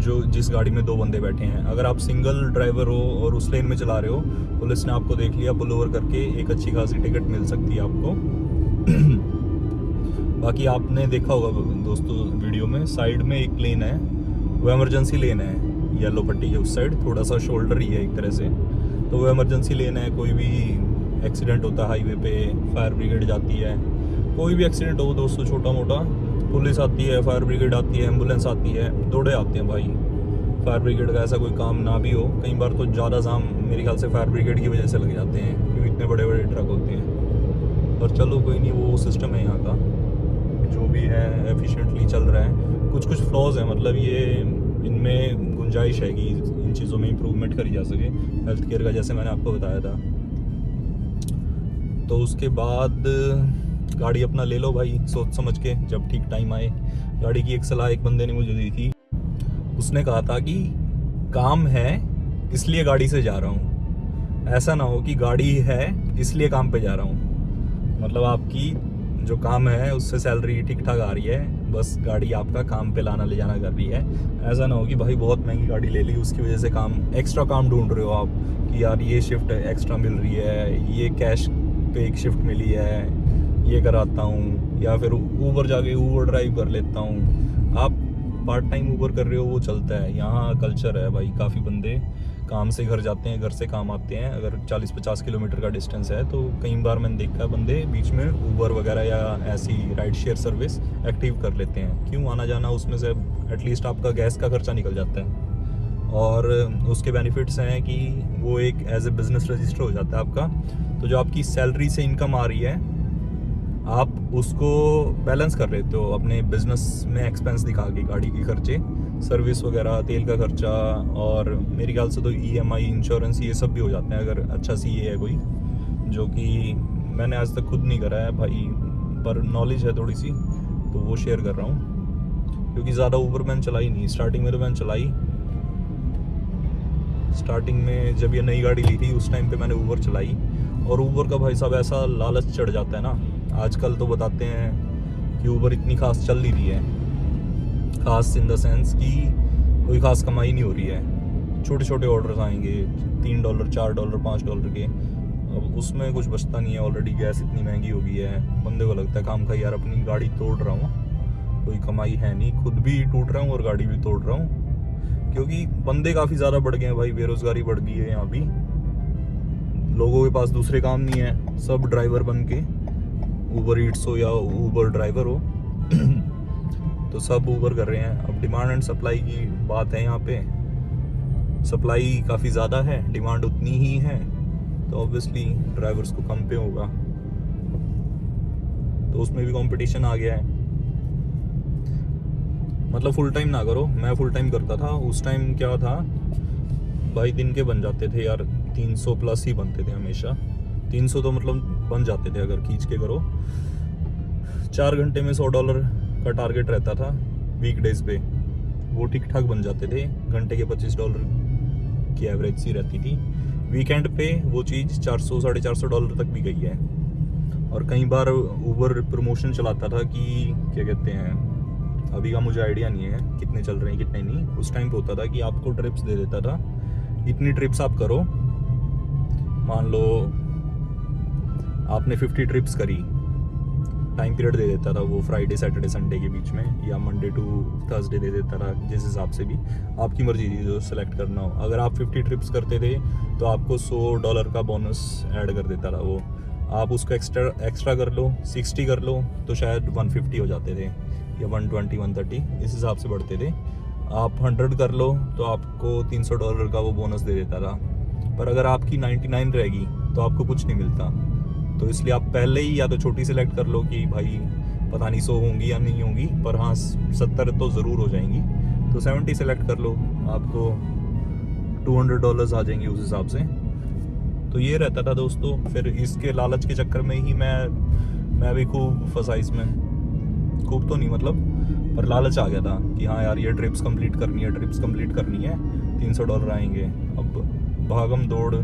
A: जो जिस गाड़ी में 2 बंदे बैठे हैं, अगर आप सिंगल ड्राइवर हो और उस लेन में चला रहे हो, पुलिस ने आपको देख लिया, पुल ओवर करके एक अच्छी खासी टिकट मिल सकती है आपको। बाकी आपने देखा होगा दोस्तों वीडियो में, साइड में एक लेन है वो इमरजेंसी लेन है येलो पट्टी के उस साइड, थोड़ा सा शोल्डर ही है एक तरह से, तो वो इमरजेंसी लेन है। कोई भी एक्सीडेंट होता है हाईवे पे, फायर ब्रिगेड जाती है। कोई भी एक्सीडेंट हो दोस्तों छोटा मोटा, पुलिस आती है, फायर ब्रिगेड आती है, एम्बुलेंस आती है, दौड़े आते हैं भाई। फायर ब्रिगेड का ऐसा कोई काम ना भी हो, कई बार तो ज़्यादा जाम मेरे ख्याल से फायर ब्रिगेड की वजह से लग जाते हैं, क्योंकि इतने बड़े बड़े ट्रक होते हैं। पर चलो कोई नहीं, वो सिस्टम है यहाँ का, जो भी है एफिशिएंटली चल रहा है। कुछ कुछ फ्लॉज हैं, मतलब ये इनमें गुंजाइश है कि इन चीज़ों में इम्प्रूवमेंट करी जा सके, हेल्थ केयर का, जैसे मैंने आपको बताया था। तो उसके बाद गाड़ी अपना ले लो भाई सोच समझ के, जब ठीक टाइम आए। गाड़ी की एक सलाह एक बंदे ने मुझे दी थी, उसने कहा था कि काम है इसलिए गाड़ी से जा रहा हूँ, ऐसा ना हो कि गाड़ी है इसलिए काम पे जा रहा हूँ। मतलब आपकी जो काम है उससे सैलरी ठीक ठाक आ रही है, बस गाड़ी आपका काम पे लाना ले जाना कर रही है। ऐसा ना हो कि भाई बहुत महंगी गाड़ी ले ली, उसकी वजह से काम एक्स्ट्रा काम ढूंढ रहे हो आप कि यार ये शिफ्ट एक्स्ट्रा मिल रही है, ये कैश पे एक शिफ्ट मिली है, ये कराता हूँ, या फिर ऊबर जाके ऊबर ड्राइव कर लेता हूँ। आप पार्ट टाइम ऊबर कर रहे हो वो चलता है, यहाँ कल्चर है भाई। काफ़ी बंदे काम से घर जाते हैं, घर से काम आते हैं। अगर 40-50 किलोमीटर का डिस्टेंस है तो कई बार मैंने देखा है बंदे बीच में ऊबर वगैरह या ऐसी राइड शेयर सर्विस एक्टिव कर लेते हैं। क्यों? आना जाना उसमें से एटलीस्ट आपका गैस का खर्चा निकल जाता है, और उसके बेनिफिट्स हैं कि वो एक एज ए बिज़नेस रजिस्टर हो जाता है आपका। तो जो आपकी सैलरी से इनकम आ रही है, आप उसको बैलेंस कर लेते हो अपने बिजनेस में एक्सपेंस दिखा के, गाड़ी के खर्चे, सर्विस वगैरह, तेल का खर्चा, और मेरे ख्याल से तो EMI, इंश्योरेंस, ये सब भी हो जाते हैं अगर अच्छा CA है कोई, जो कि मैंने आज तक खुद नहीं करा है भाई, पर नॉलेज है थोड़ी सी तो वो शेयर कर रहा हूँ। क्योंकि ज़्यादा ऊबर मैंने चलाई नहीं, स्टार्टिंग में तो मैंने चलाई, स्टार्टिंग में जब ये नई गाड़ी ली थी उस टाइम पे मैंने ऊबर चलाई। और ऊबर का भाई साहब ऐसा लालच चढ़ जाता है ना, आजकल तो बताते हैं कि ऊबर इतनी खास चल नहीं रही है, खास इन द सेंस कि कोई खास कमाई नहीं हो रही है। छोटे छोटे ऑर्डर्स आएंगे, $3, $4, $5 के, अब उसमें कुछ बचता नहीं है। ऑलरेडी गैस इतनी महंगी हो गई है, बंदे को लगता है काम का यार अपनी गाड़ी तोड़ रहा हूँ, कोई कमाई है नहीं, खुद भी टूट रहा हूँ और गाड़ी भी तोड़ रहा हूँ। क्योंकि बंदे काफ़ी ज़्यादा बढ़ गए हैं भाई, बेरोज़गारी बढ़ गई है यहाँ भी, लोगों के पास दूसरे काम नहीं है, सब ड्राइवर बन के, ऊबर ईट्स हो या ऊबर ड्राइवर हो तो सब ऊबर कर रहे हैं। अब डिमांड एंड सप्लाई की बात है यहाँ पे, सप्लाई काफ़ी ज़्यादा है, डिमांड उतनी ही है, तो ऑब्वियसली ड्राइवर्स को कम पे होगा, तो उसमें भी कंपटीशन आ गया है। मतलब फुल टाइम ना करो, मैं फुल टाइम करता था उस टाइम, क्या था भाई दिन के बन जाते थे यार, 300 प्लस ही बनते थे हमेशा, 300 तो मतलब बन जाते थे अगर खींच के करो। 4 घंटे में $100 का टारगेट रहता था वीकडेज पे, वो ठीक ठाक बन जाते थे। घंटे के $25 की एवरेज सी रहती थी। वीकेंड पे वो चीज़ $400-450 तक भी गई है। और कई बार ऊबर प्रमोशन चलाता था कि क्या कहते हैं, अभी का मुझे आइडिया नहीं है कितने चल रहे हैं कितने नहीं, उस टाइम पे होता था कि आपको ट्रिप्स दे देता था, इतनी ट्रिप्स आप करो, मान लो आपने 50 ट्रिप्स करी, टाइम पीरियड दे देता था वो फ्राइडे सैटरडे संडे के बीच में, या मंडे टू थर्सडे दे देता था, जिस हिसाब से भी आपकी मर्जी थी जो सेलेक्ट करना हो। अगर आप 50 ट्रिप्स करते थे तो आपको $100 का बोनस ऐड कर देता था वो। आप उसको एक्स्ट्रा कर लो, 60 कर लो तो शायद 150 हो जाते थे, या 120, 130 इस हिसाब से बढ़ते थे। आप 100 कर लो तो आपको $300 का वो बोनस दे देता था। पर अगर आपकी 99 रहेगी तो आपको कुछ नहीं मिलता। तो इसलिए आप पहले ही या तो छोटी सेलेक्ट कर लो कि भाई पता नहीं 100 होंगी या नहीं होंगी, पर हाँ 70 तो ज़रूर हो जाएंगी, तो 70 सेलेक्ट कर लो, आपको $200 आ जाएंगे उस हिसाब से। तो ये रहता था दोस्तों। फिर इसके लालच के चक्कर में ही मैं भी खूब फंसा इसमें, खूब तो नहीं मतलब, पर लालच आ गया था कि हाँ यार ये ट्रिप्स कंप्लीट करनी है, $300 आएंगे। अब भागम दौड़,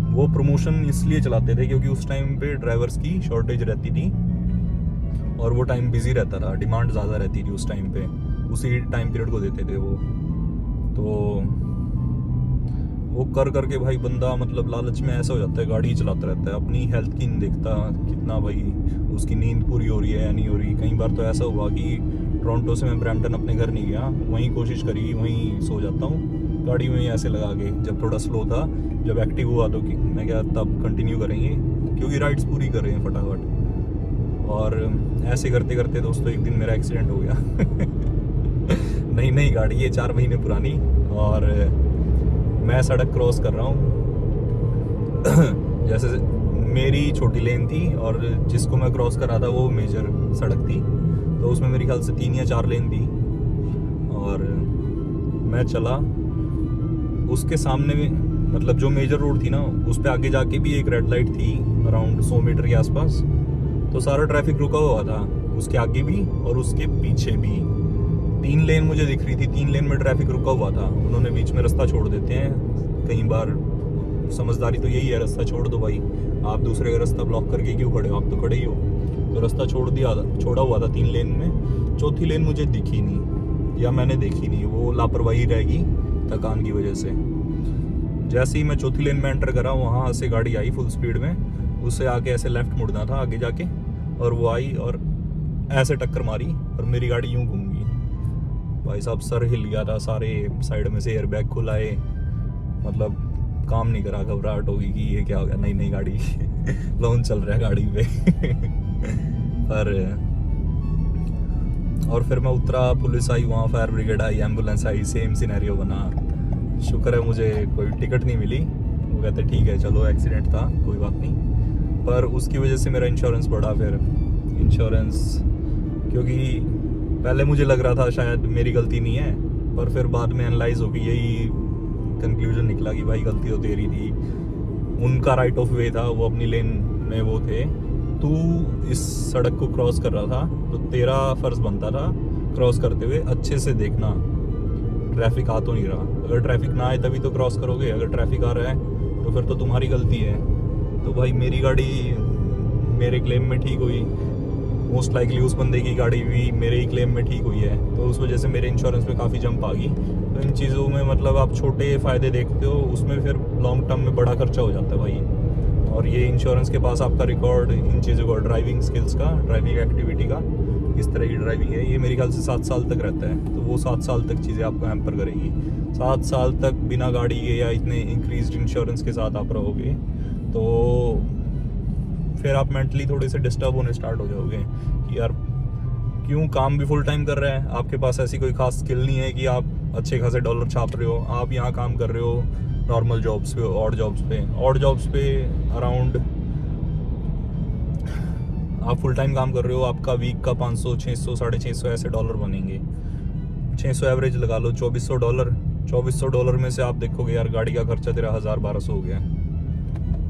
A: वो प्रमोशन इसलिए चलाते थे क्योंकि उस टाइम पे ड्राइवर्स की शॉर्टेज रहती थी और वो टाइम बिजी रहता था, डिमांड ज़्यादा रहती थी उस टाइम पे, उसी टाइम पीरियड को देते थे वो। तो वो कर करके भाई बंदा मतलब लालच में ऐसा हो जाता है, गाड़ी ही चलाता रहता है, अपनी हेल्थ की नहीं देखता कितना भाई उसकी नींद पूरी हो रही है या नहीं हो रही। कई बार तो ऐसा हुआ कि टोरंटो से मैं ब्रैम्पटन अपने घर नहीं गया, वहीं कोशिश करी, वहीं सो जाता हूँ गाड़ी में ऐसे लगा के। जब थोड़ा स्लो था, जब एक्टिव हुआ तो मैं क्या तब कंटिन्यू करेंगे, क्योंकि राइड्स पूरी कर रहे हैं फटाफट। और ऐसे करते करते दोस्तों एक दिन मेरा एक्सीडेंट हो गया। नई गाड़ी है, 4 महीने पुरानी, और मैं सड़क क्रॉस कर रहा हूँ। जैसे मेरी छोटी लेन थी और जिसको मैं क्रॉस कर रहा था वो मेजर सड़क थी, तो उसमें मेरे ख्याल से 3 या 4 लेन थी। और मैं चला उसके सामने में, मतलब जो मेजर रोड थी ना उस पे आगे जाके भी एक रेड लाइट थी अराउंड 100 मीटर के आसपास। तो सारा ट्रैफिक रुका हुआ था, उसके आगे भी और उसके पीछे भी। 3 लेन मुझे दिख रही थी, 3 लेन में ट्रैफिक रुका हुआ था। उन्होंने बीच में रास्ता छोड़ देते हैं कई बार, समझदारी तो यही है, रास्ता छोड़ दो भाई, आप दूसरे का रास्ता ब्लॉक करके क्यों खड़े हो, आप तो खड़े ही हो। तो रास्ता छोड़ा हुआ था 3 लेन में। चौथी लेन मुझे दिखी नहीं, या मैंने देखी नहीं, वो लापरवाही रहेगी थकान की वजह से। जैसे ही मैं चौथी लेन में एंटर करा, वहाँ से गाड़ी आई फुल स्पीड में, उससे आके ऐसे लेफ्ट मुड़ना था आगे जाके, और वो आई और ऐसे टक्कर मारी और मेरी गाड़ी यूं घूम गई। भाई साहब सर हिल गया था, सारे साइड में से एयरबैग खुलाए, मतलब काम नहीं करा, घबराहट होगी कि ये क्या हो गया, नई गाड़ी लोन चल रहा है गाड़ी पे। पर और फिर मैं उतरा, पुलिस आई, वहाँ फायर ब्रिगेड आई, एम्बुलेंस आई, सेम सिनेरियो बना। शुक्र है मुझे कोई टिकट नहीं मिली, वो कहते ठीक है चलो एक्सीडेंट था कोई बात नहीं। पर उसकी वजह से मेरा इंश्योरेंस बढ़ा, फिर इंश्योरेंस, क्योंकि पहले मुझे लग रहा था शायद मेरी गलती नहीं है, पर फिर बाद में एनालाइज होगी, यही कंक्लूजन निकला कि भाई गलती तो तेरी थी, उनका राइट ऑफ वे था, वो अपनी लेन में वो थे, तू इस सड़क को क्रॉस कर रहा था तो तेरा फर्ज बनता था क्रॉस करते हुए अच्छे से देखना ट्रैफिक आ तो नहीं रहा। अगर ट्रैफिक ना आए तभी तो क्रॉस करोगे, अगर ट्रैफिक आ रहा है तो फिर तो तुम्हारी गलती है। तो भाई मेरी गाड़ी मेरे क्लेम में ठीक हुई, मोस्ट लाइकली उस बंदे की गाड़ी भी मेरे ही क्लेम में ठीक हुई है, तो उस वजह से मेरे इंश्योरेंस में काफ़ी जंप आ गई। तो इन चीज़ों में मतलब आप छोटे फ़ायदे देखते हो, उसमें फिर लॉन्ग टर्म में बड़ा खर्चा हो जाता है भाई। और ये इंश्योरेंस के पास आपका रिकॉर्ड इन चीज़ों का, ड्राइविंग स्किल्स का, ड्राइविंग एक्टिविटी का, किस तरह की ड्राइविंग है, ये मेरे ख्याल से 7 साल तक रहता है। तो वो 7 साल तक चीज़ें आपको हैम्पर करेगी। 7 साल तक बिना गाड़ी के या इतने इंक्रीज्ड इंश्योरेंस के साथ आप रहोगे तो फिर आप मेंटली थोड़े से डिस्टर्ब होने स्टार्ट हो जाओगे कि यार क्यों, काम भी फुल टाइम कर रहे हैं, आपके पास ऐसी कोई खास स्किल नहीं है कि आप अच्छे खासे डॉलर छाप रहे हो, आप यहाँ काम कर रहे हो नॉर्मल जॉब्स पे, ऑड जॉब्स पे अराउंड आप फुल टाइम काम कर रहे हो, आपका वीक का 500, 600, 650 ऐसे डॉलर बनेंगे। 600 एवरेज लगा लो, $2400 में से आप देखोगे यार गाड़ी का खर्चा तेरा 1000-1200 हो गया,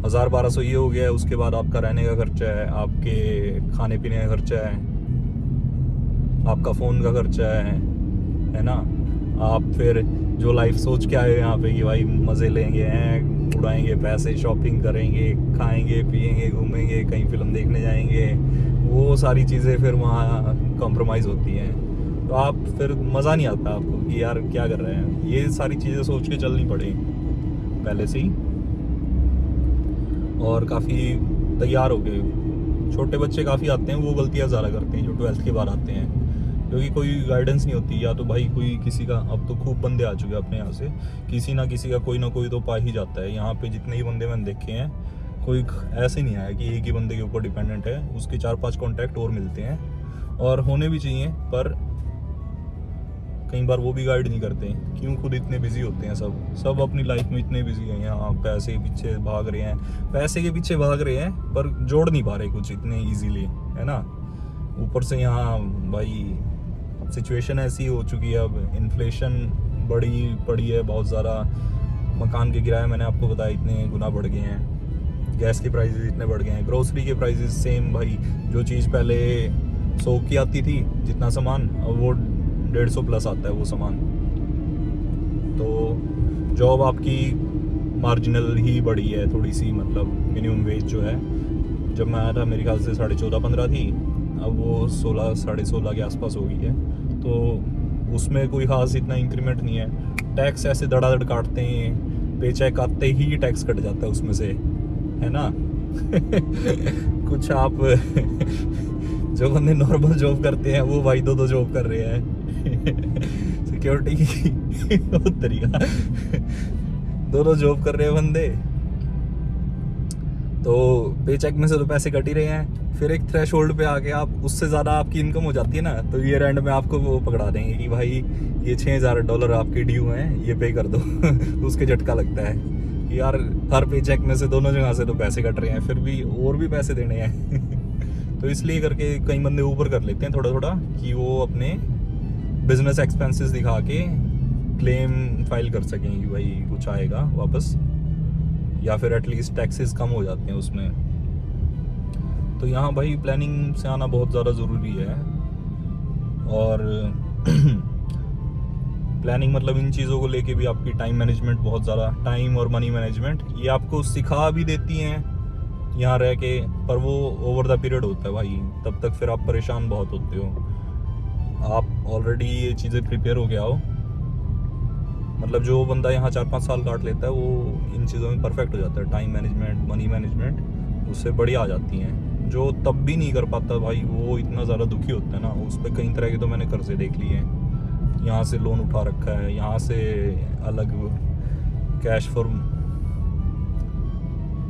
A: 1000-1200 ये हो गया। उसके बाद आपका रहने का खर्चा है, आपके खाने पीने का खर्चा है, आपका फ़ोन का खर्चा है ना। आप फिर जो लाइफ सोच के आए हो यहाँ पे कि भाई मज़े लेंगे हैं, उड़ाएंगे पैसे, शॉपिंग करेंगे, खाएंगे पिएंगे, घूमेंगे, कहीं फिल्म देखने जाएंगे, वो सारी चीज़ें फिर वहाँ कॉम्प्रोमाइज़ होती हैं। तो आप फिर मज़ा नहीं आता आपको कि यार क्या कर रहे हैं। ये सारी चीज़ें सोच के चलनी पड़े पहले से ही, और काफ़ी तैयार हो गए। छोटे बच्चे काफ़ी आते हैं, वो गलतियाँ ज़्यादा करते हैं जो 12th के बाद आते हैं, क्योंकि कोई गाइडेंस नहीं होती, या तो भाई कोई किसी का, अब तो खूब बंदे आ चुके हैं अपने यहाँ से, किसी ना किसी का कोई ना कोई तो पा ही जाता है। यहाँ पे जितने ही बंदे मैंने देखे हैं, कोई ऐसे नहीं आया कि एक ही बंदे के ऊपर डिपेंडेंट है, उसके 4-5 कॉन्टैक्ट और मिलते हैं, और होने भी चाहिए। पर कई बार वो भी गाइड नहीं करते, क्यों, खुद इतने बिजी होते हैं, सब अपनी लाइफ में इतने बिजी हैं, यहाँ पैसे के पीछे भाग रहे हैं, पर जोड़ नहीं पा रहे कुछ इतने ईजीली, है ना। ऊपर से यहाँ भाई सिचुएशन ऐसी हो चुकी है, अब इन्फ्लेशन बड़ी पड़ी है बहुत ज़्यादा, मकान के किराए मैंने आपको बताया इतने गुना बढ़ गए हैं, गैस के प्राइसेस इतने बढ़ गए हैं, ग्रोसरी के प्राइसेस सेम भाई, जो चीज़ पहले 100 की आती थी जितना सामान, अब वो 150 प्लस आता है वो सामान। तो जॉब आपकी मार्जिनल ही बढ़ी है थोड़ी सी, मतलब मिनिमम वेज जो है, जब मैं आया था मेरे ख्याल से 14.5-15 थी, अब वो 16, 16.5 के आसपास हो गई है। तो उसमें कोई ख़ास इतना इंक्रीमेंट नहीं है। टैक्स ऐसे धड़ाधड़ काटते हैं, पे चेक आते ही टैक्स कट जाता है उसमें से, है ना। कुछ आप जो बंदे नॉर्मल जॉब करते हैं वो भाई दो जॉब कर रहे हैं। सिक्योरिटी की वो तरीका, दोनों जॉब कर रहे हैं बंदे, तो पे चेक में से तो पैसे कट ही रहे हैं। फिर एक थ्रेश होल्ड पे आके आप उससे ज़्यादा आपकी इनकम हो जाती है ना, तो ईयर एंड में आपको वो पकड़ा देंगे कि भाई ये $6000 आपके ड्यू हैं, ये पे कर दो। उसके झटका लगता है कि यार हर पे चेक में से दोनों जगह से तो पैसे कट रहे हैं, फिर भी और भी पैसे देने हैं। तो इसलिए करके कई बंदे ऊपर कर लेते हैं थोड़ा थोड़ा, कि वो अपने बिजनेस एक्सपेंसेस दिखा के क्लेम फाइल कर सकें कि भाई कुछ आएगा वापस, या फिर एटलीस्ट टैक्सेस कम हो जाते हैं उसमें। तो यहाँ भाई प्लानिंग से आना बहुत ज़्यादा ज़रूरी है। और प्लानिंग मतलब इन चीज़ों को लेके भी आपकी टाइम मैनेजमेंट बहुत ज़्यादा, टाइम और मनी मैनेजमेंट ये आपको सिखा भी देती हैं यहाँ रह के, पर वो ओवर द पीरियड होता है भाई, तब तक फिर आप परेशान बहुत होते हो। आप ऑलरेडी ये चीज़ें प्रिपेयर हो गया हो, मतलब जो बंदा यहाँ 4-5 साल काट लेता है वो इन चीज़ों में परफेक्ट हो जाता है। टाइम मैनेजमेंट, मनी मैनेजमेंट उससे बढ़िया आ जाती हैं। जो तब भी नहीं कर पाता भाई वो इतना ज़्यादा दुखी होता है ना। उस पर कई तरह के तो मैंने कर्जे देख लिए हैं, यहाँ से लोन उठा रखा है, यहाँ से अलग कैश फॉर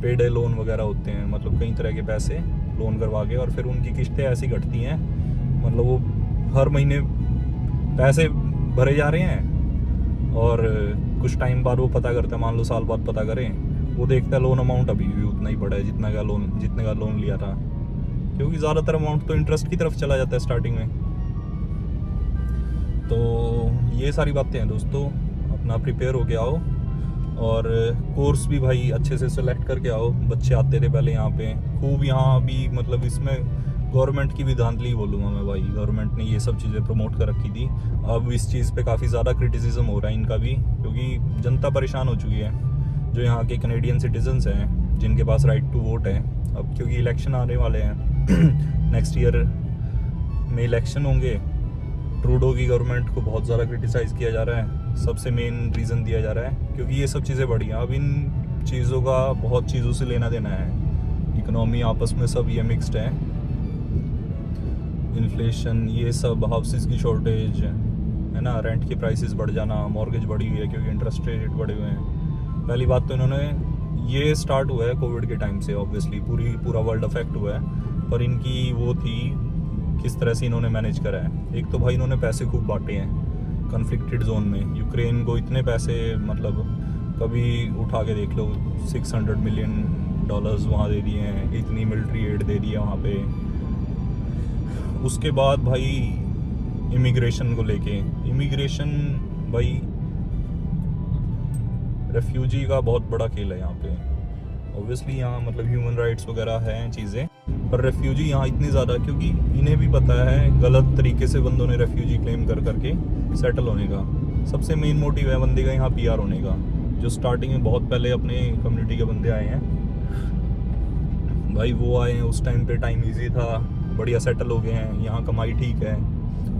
A: पेडे लोन वगैरह होते हैं, मतलब कई तरह के पैसे लोन करवा के, और फिर उनकी किस्तें ऐसी घटती हैं, मतलब वो हर महीने पैसे भरे जा रहे हैं, और कुछ टाइम बाद वो पता करता है, मान लो साल बाद पता करें, वो देखता है लोन अमाउंट अभी भी उतना ही बड़ा है जितने का लोन लिया था, क्योंकि ज़्यादातर अमाउंट तो इंटरेस्ट की तरफ चला जाता है स्टार्टिंग में। तो ये सारी बातें हैं दोस्तों, अपना प्रिपेयर हो के आओ, और कोर्स भी भाई अच्छे से सिलेक्ट करके आओ। बच्चे आते थे पहले यहाँ पे खूब, यहाँ भी मतलब इसमें गवर्नमेंट की भी धांधली बोलूँगा मैं भाई, गवर्नमेंट ने ये सब चीज़ें प्रमोट कर रखी थी। अब इस चीज़ पे काफ़ी ज़्यादा क्रिटिसिज्म हो रहा है इनका भी, क्योंकि जनता परेशान हो चुकी है। जो यहाँ के कैनेडियन सिटीजन्स हैं जिनके पास राइट टू वोट है, अब क्योंकि इलेक्शन आने वाले हैं नेक्स्ट ईयर में इलेक्शन होंगे, ट्रूडो की गवर्नमेंट को बहुत ज़्यादा क्रिटिसाइज़ किया जा रहा है। सबसे मेन रीज़न दिया जा रहा है क्योंकि ये सब चीज़ें बढ़ी हैं। अब इन चीज़ों का बहुत चीज़ों से लेना देना है, इकोनॉमी आपस में सब ये मिक्सड है, इन्फ्लेशन, ये सब, हाउसेस की शॉर्टेज है ना, रेंट के प्राइसेस बढ़ जाना, मॉर्गेज बढ़ी हुई है क्योंकि इंटरेस्ट रेट बढ़े हुए हैं। पहली बात तो इन्होंने ये स्टार्ट हुआ है कोविड के टाइम से, ऑब्वियसली पूरा वर्ल्ड अफेक्ट हुआ है, पर इनकी वो थी किस तरह से इन्होंने मैनेज करा है। एक तो भाई इन्होंने पैसे खूब बांटे हैं कन्फ्लिक्टेड जोन में। यूक्रेन को इतने पैसे, मतलब कभी उठा के देख लो, $600 मिलियन वहाँ दे दिए हैं, इतनी मिलिट्री एड दे दी है वहाँ पे। उसके बाद भाई इमिग्रेशन को लेके, इमिग्रेशन भाई रेफ्यूजी का बहुत बड़ा खेल है यहाँ पे। ऑब्वियसली यहाँ मतलब ह्यूमन राइट्स वगैरह हैं चीज़ें, पर रेफ्यूजी यहाँ इतनी ज़्यादा, क्योंकि इन्हें भी पता है गलत तरीके से बंदों ने रेफ्यूजी क्लेम कर करके सेटल होने का। सबसे मेन मोटिव है बंदे का यहाँ PR होने का। जो स्टार्टिंग में बहुत पहले अपने कम्युनिटी के बंदे आए हैं भाई, वो आए हैं उस टाइम पे, टाइम ईजी था, बढ़िया सेटल हो गए हैं, यहाँ कमाई ठीक है,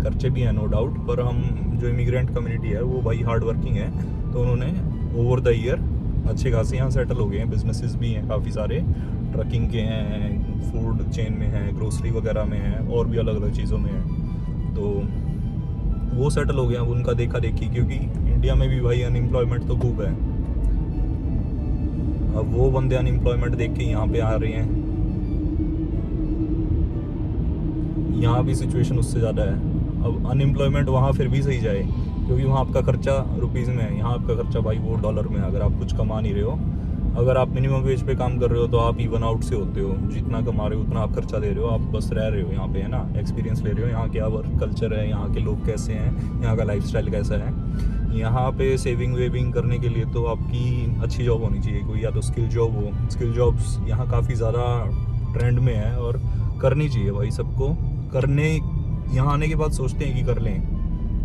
A: खर्चे भी हैं नो डाउट, पर हम जो इमिग्रेंट कम्युनिटी है वो भाई हार्ड वर्किंग है, तो उन्होंने ओवर द ईयर अच्छे खासे यहाँ सेटल हो गए हैं। बिजनेसेस भी हैं काफ़ी सारे, ट्रकिंग के हैं, फूड चेन में हैं, ग्रोसरी वगैरह में हैं, और भी अलग अलग चीज़ों में हैं, तो वो सेटल हो गए हैं। अब उनका देखा देखी, क्योंकि इंडिया में भी भाई अनएम्प्लॉयमेंट तो खूब है, अब वो बंदे अनएम्प्लॉयमेंट देख के यहाँ पे आ रहे हैं। यहाँ भी सिचुएशन उससे ज़्यादा है। अब अनएम्प्लॉयमेंट वहाँ फिर भी सही जाए, क्योंकि वहाँ आपका खर्चा रुपीज़ में है, यहाँ आपका खर्चा भाई वो डॉलर में है। अगर आप कुछ कमा नहीं रहे हो, अगर आप मिनिमम वेज पे काम कर रहे हो, तो आप इवन आउट से होते हो, जितना कमा रहे हो उतना आप खर्चा दे रहे हो, आप बस रह रहे हो यहाँ पे, है ना, एक्सपीरियंस ले रहे हो, यहाँ क्या वर्क कल्चर है, यहाँ के लोग कैसे हैं, यहाँ का लाइफस्टाइल कैसा है। यहाँ पे सेविंग वेविंग करने के लिए तो आपकी अच्छी जॉब होनी चाहिए कोई, या तो स्किल जॉब हो। स्किल जॉब्स यहाँ काफ़ी ज़्यादा ट्रेंड में है और करनी चाहिए भाई सबको। करने यहाँ आने के बाद सोचते हैं कि कर लें,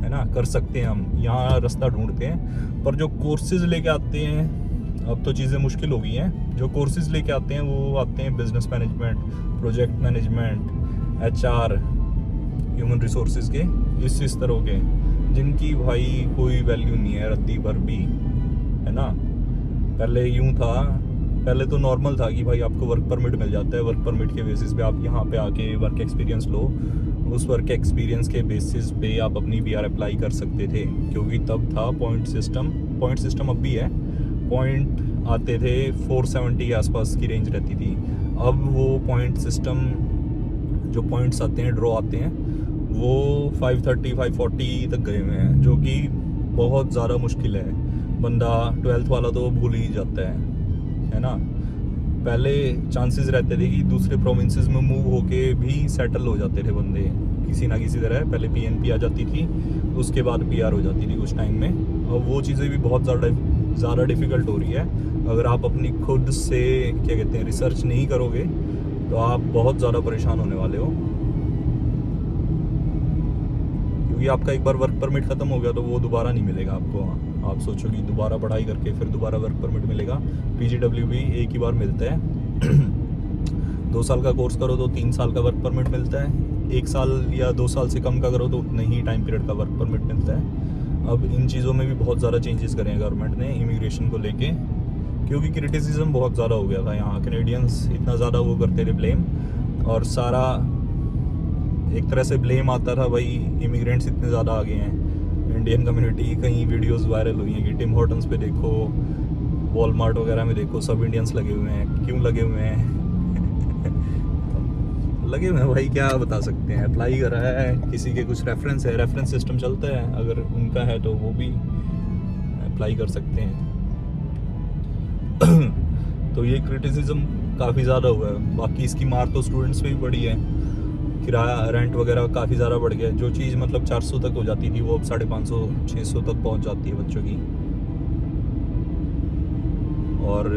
A: है ना, कर सकते हैं हम, यहाँ रास्ता ढूंढते हैं। पर जो कोर्सेज़ लेके आते हैं, अब तो चीज़ें मुश्किल हो गई हैं, जो कोर्सेज़ लेके आते हैं वो आते हैं business management, project management, HR, human resources के, इस तरह के, जिनकी भाई कोई वैल्यू नहीं है रत्ती भर भी, है ना। पहले यूं था, पहले तो नॉर्मल था कि भाई आपको वर्क परमिट मिल जाता है, वर्क परमिट के बेसिस पे आप यहाँ पे आके वर्क एक्सपीरियंस लो, उस वर्क एक्सपीरियंस के बेसिस पे आप अपनी PR अप्लाई कर सकते थे, क्योंकि तब था पॉइंट सिस्टम अब भी है, पॉइंट आते थे 470 के आसपास की रेंज रहती थी। अब वो पॉइंट सिस्टम, जो पॉइंट्स आते हैं, ड्रॉ आते हैं, वो 530 540 तक गए हुए हैं, जो कि बहुत ज़्यादा मुश्किल है। बंदा 12th वाला तो भूल ही जाता है ना। पहले चांसेस रहते थे कि दूसरे प्रोविंसेस में मूव होके भी सेटल हो जाते थे बंदे किसी ना किसी तरह। पहले PNP आ जाती थी, उसके बाद PR हो जाती थी कुछ टाइम में। अब वो चीज़ें भी बहुत ज़्यादा डिफ़िकल्ट हो रही है। अगर आप अपनी खुद से क्या कहते हैं रिसर्च नहीं करोगे तो आप बहुत ज़्यादा परेशान होने वाले हो, क्योंकि आपका एक बार वर्क परमिट ख़त्म हो गया तो वो दोबारा नहीं मिलेगा आपको। आप सोचो कि दोबारा पढ़ाई करके फिर दोबारा वर्क परमिट मिलेगा। PGW भी एक ही बार मिलता है 2 साल का कोर्स करो तो 3 साल का वर्क परमिट मिलता है, 1 साल या 2 साल से कम का करो तो उतने ही टाइम पीरियड का वर्क परमिट मिलता है। अब इन चीज़ों में भी बहुत ज़्यादा चेंजेस करे हैं गवर्नमेंट ने इमिग्रेशन को लेके, क्योंकि क्रिटिसिज्म बहुत ज़्यादा हो गया था यहाँ। कैनेडियंस इतना ज़्यादा वो करते थे ब्लेम, और सारा एक तरह से ब्लेम आता था भाई इमिग्रेंट्स इतने ज़्यादा आ गए हैं। इंडियन कम्युनिटी, कई वीडियोस वायरल हुई हैं कि टिम हॉर्टन्स पे देखो, वॉलमार्ट वगैरह में देखो, सब इंडियंस लगे हुए हैं। क्यों लगे हुए हैं लगे हुए हैं भाई, क्या बता सकते हैं। अप्लाई करा है, किसी के कुछ रेफरेंस है, रेफरेंस सिस्टम चलता है, अगर उनका है तो वो भी अप्लाई कर सकते हैं तो ये क्रिटिसिज्म काफ़ी ज़्यादा हुआ है। बाकी इसकी मार तो स्टूडेंट्स पे भी पड़ी है। किराया, रेंट वगैरह काफ़ी ज़्यादा बढ़ गया है। जो चीज़ मतलब 400 तक हो जाती थी वो अब 550 600 तक पहुंच जाती है बच्चों की। और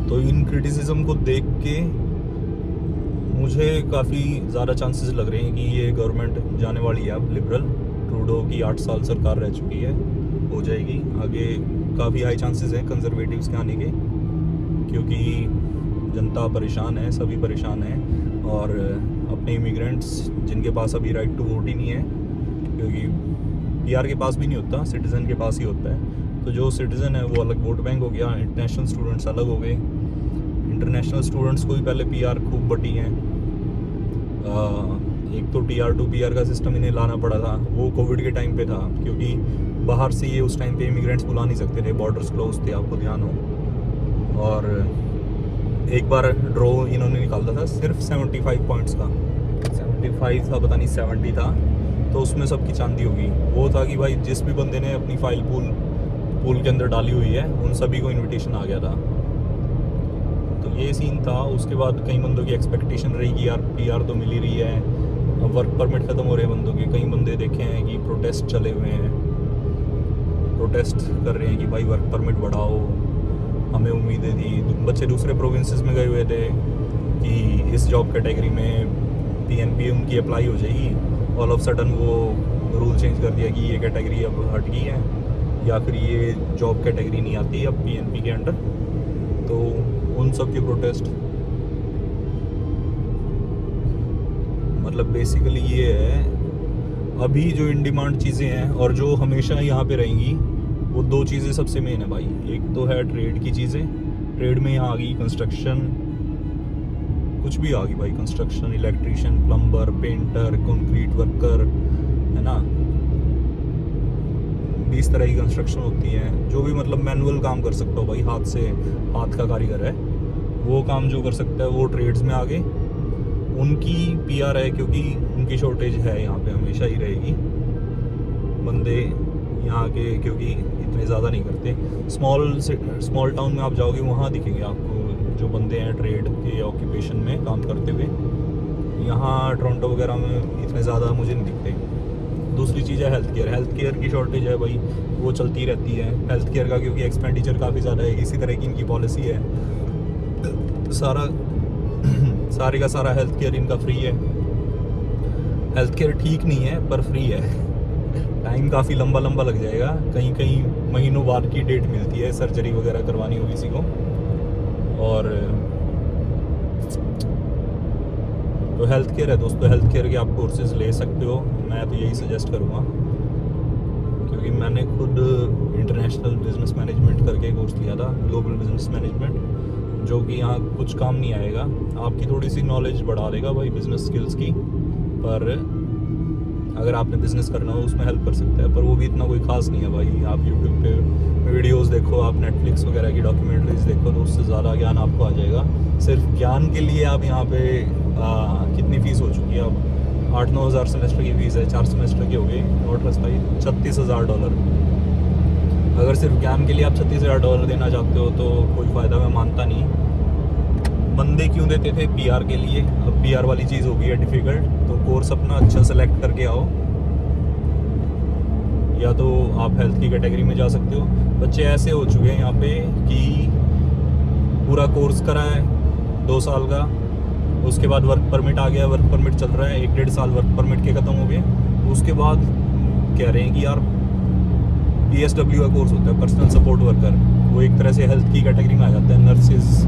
A: तो इन क्रिटिसिज्म को देख के मुझे काफ़ी ज़्यादा चांसेस लग रहे हैं कि ये गवर्नमेंट जाने वाली है अब लिबरल। ट्रूडो की 8 साल सरकार रह चुकी है, हो जाएगी आगे। काफ़ी हाई चांसेस हैं कंजर्वेटिव्स के आने के, क्योंकि जनता परेशान है, सभी परेशान हैं। और अपने इमिग्रेंट्स जिनके पास अभी राइट टू वोट ही नहीं है, क्योंकि PR के पास भी नहीं होता, सिटीज़न के पास ही होता है। तो जो सिटीज़न है वो अलग वोट बैंक हो गया, इंटरनेशनल स्टूडेंट्स अलग हो गए। इंटरनेशनल स्टूडेंट्स को भी पहले PR खूब बटी हैं। एक तो Tier 2 PR का सिस्टम इन्हें लाना पड़ा था, वो कोविड के टाइम पे था, क्योंकि बाहर से ये उस टाइम पे इमिग्रेंट्स बुला नहीं सकते थे, बॉर्डर्स क्लोज थे, आपको ध्यान हो। और एक बार ड्रॉ इन्होंने निकाला था सिर्फ 75 पॉइंट्स का, 75 था, पता नहीं 70 था, तो उसमें सबकी चांदी होगी। वो था कि भाई जिस भी बंदे ने अपनी फाइल पूल के अंदर डाली हुई है उन सभी को इनविटेशन आ गया था। तो ये सीन था। उसके बाद कई बंदों की एक्सपेक्टेशन रही कि यार PR तो मिल ही रही है, अब वर्क परमिट ख़त्म हो रहे हैं बंदों के। कई बंदे देखे हैं कि प्रोटेस्ट चले हुए हैं, प्रोटेस्ट कर रहे हैं कि भाई वर्क परमिट बढ़ाओ। हमें उम्मीदें थी, बच्चे दूसरे प्रोविंसेस में गए हुए थे कि इस जॉब कैटेगरी में PNP उनकी अप्लाई हो जाएगी। ऑल ऑफ सडन वो रूल चेंज कर दिया कि ये कैटेगरी अब हट गई है, या फिर ये जॉब कैटेगरी नहीं आती अब PNP के अंडर। तो उन सब के प्रोटेस्ट, मतलब बेसिकली ये है अभी जो इन डिमांड चीज़ें हैं और जो हमेशा यहाँ पे रहेंगी, वो 2 चीज़ें सबसे मेन है भाई। एक तो है ट्रेड की चीज़ें, ट्रेड में यहाँ आ गई कंस्ट्रक्शन, कुछ भी आ गई भाई, construction, electrician, plumber, painter, concrete worker, है ना। 20 तरह की कंस्ट्रक्शन होती है। जो भी मतलब मैनुअल काम कर सकता हो भाई, हाथ से, हाथ का कारीगर है, वो काम जो कर सकता है वो ट्रेड्स में आ गए। उनकी PR है, क्योंकि उनकी शॉर्टेज है यहाँ पे, हमेशा ही रहेगी। बंदे यहाँ के क्योंकि इतने ज़्यादा नहीं करते। स्मॉल टाउन में आप जाओगे वहाँ दिखेंगे आपको जो बंदे हैं ट्रेड के ऑक्यूपेशन में काम करते हुए। यहाँ टोरंटो वगैरह में इतने ज़्यादा मुझे नहीं दिखते। दूसरी चीज़ है हेल्थ केयर की शॉर्टेज है भाई, वो चलती रहती है हेल्थ केयर का, क्योंकि एक्सपेंडिचर काफ़ी ज़्यादा है। इसी तरह की इनकी पॉलिसी है, सारे का सारा हेल्थ केयर इनका फ्री है। हेल्थ केयर ठीक नहीं है पर फ्री है। टाइम काफ़ी लंबा लग जाएगा, कहीं महीनों बाद की डेट मिलती है, सर्जरी वगैरह करवानी हो किसी को। और तो हेल्थ केयर है दोस्तों, हेल्थ केयर के आप कोर्सेज ले सकते हो। मैं तो यही सजेस्ट करूँगा, क्योंकि मैंने खुद इंटरनेशनल बिजनेस मैनेजमेंट करके कोर्स लिया था, ग्लोबल बिजनेस मैनेजमेंट, जो कि यहाँ कुछ काम नहीं आएगा। आपकी थोड़ी सी नॉलेज बढ़ा देगा भाई बिजनेस स्किल्स की, पर अगर आपने बिज़नेस करना हो उसमें हेल्प कर सकता है, पर वो भी इतना कोई ख़ास नहीं है भाई। आप यूट्यूब पे वीडियोस देखो, आप नेटफ्लिक्स वगैरह की डॉक्यूमेंट्रीज देखो, तो उससे ज़्यादा ज्ञान आपको आ जाएगा। सिर्फ ज्ञान के लिए आप यहाँ पे कितनी फ़ीस हो चुकी है अब, 8-9 हज़ार सेमेस्टर की फ़ीस है, 4 सेमेस्टर की हो गई, नॉट रसपाई $36,000। अगर सिर्फ ज्ञान के लिए आप $36,000 देना चाहते हो तो कोई फ़ायदा मैं मानता नहीं। बंदे क्यों देते थे? पीआर के लिए। अब पीआर वाली चीज़ हो गई है डिफ़िकल्ट, तो कोर्स अपना अच्छा सेलेक्ट करके आओ, या तो आप हेल्थ की कैटेगरी में जा सकते हो। बच्चे ऐसे हो चुके हैं यहाँ पे कि पूरा कोर्स करा है 2 साल का, उसके बाद वर्क परमिट आ गया, वर्क परमिट चल रहा है, 1-1.5 साल वर्क परमिट के ख़त्म हो गए, उसके बाद कह रहे हैं कि यार PSW का कोर्स होता है, पर्सनल सपोर्ट वर्कर, वो एक तरह से हेल्थ की कैटेगरी में आ जाता है। नर्सिस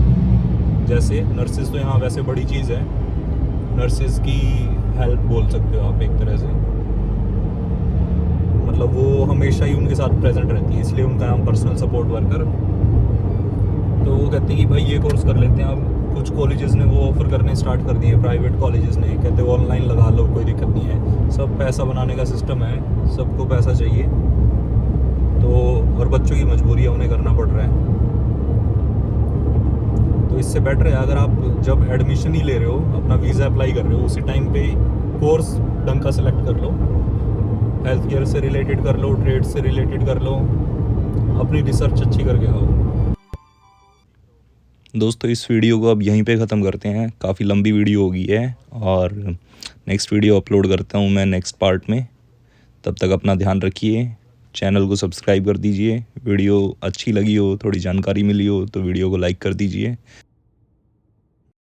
A: जैसे, नर्सिस तो यहाँ वैसे बड़ी चीज़ है, नर्सिस की हेल्प बोल सकते हो आप एक तरह से, मतलब वो हमेशा ही उनके साथ प्रेजेंट रहती है, इसलिए उनका नाम पर्सनल सपोर्ट वर्कर। तो वो कहते हैं कि भाई ये कोर्स कर लेते हैं। अब कुछ कॉलेजेस ने वो ऑफ़र करने स्टार्ट कर दिए, प्राइवेट कॉलेजेस ने, कहते हैं ऑनलाइन लगा लो, कोई दिक्कत नहीं है। सब पैसा बनाने का सिस्टम है, सबको पैसा चाहिए, तो और बच्चों की मजबूरी है, उन्हें करना पड़ रहा है। तो इससे बेटर है अगर आप जब एडमिशन ही ले रहे हो, अपना वीज़ा अप्लाई कर रहे हो, उसी टाइम पे कोर्स ढंग का सेलेक्ट कर लो, हेल्थ केयर से रिलेटेड कर लो, ट्रेड से रिलेटेड कर लो, अपनी रिसर्च अच्छी करके आओ। दोस्तों इस वीडियो को अब यहीं पे ख़त्म करते हैं, काफ़ी लंबी वीडियो हो गई है, और नेक्स्ट वीडियो अपलोड करता हूँ मैं नेक्स्ट पार्ट में। तब तक अपना ध्यान रखिए, चैनल को सब्सक्राइब कर दीजिए, वीडियो अच्छी लगी हो, थोड़ी जानकारी मिली हो तो वीडियो को लाइक कर दीजिए।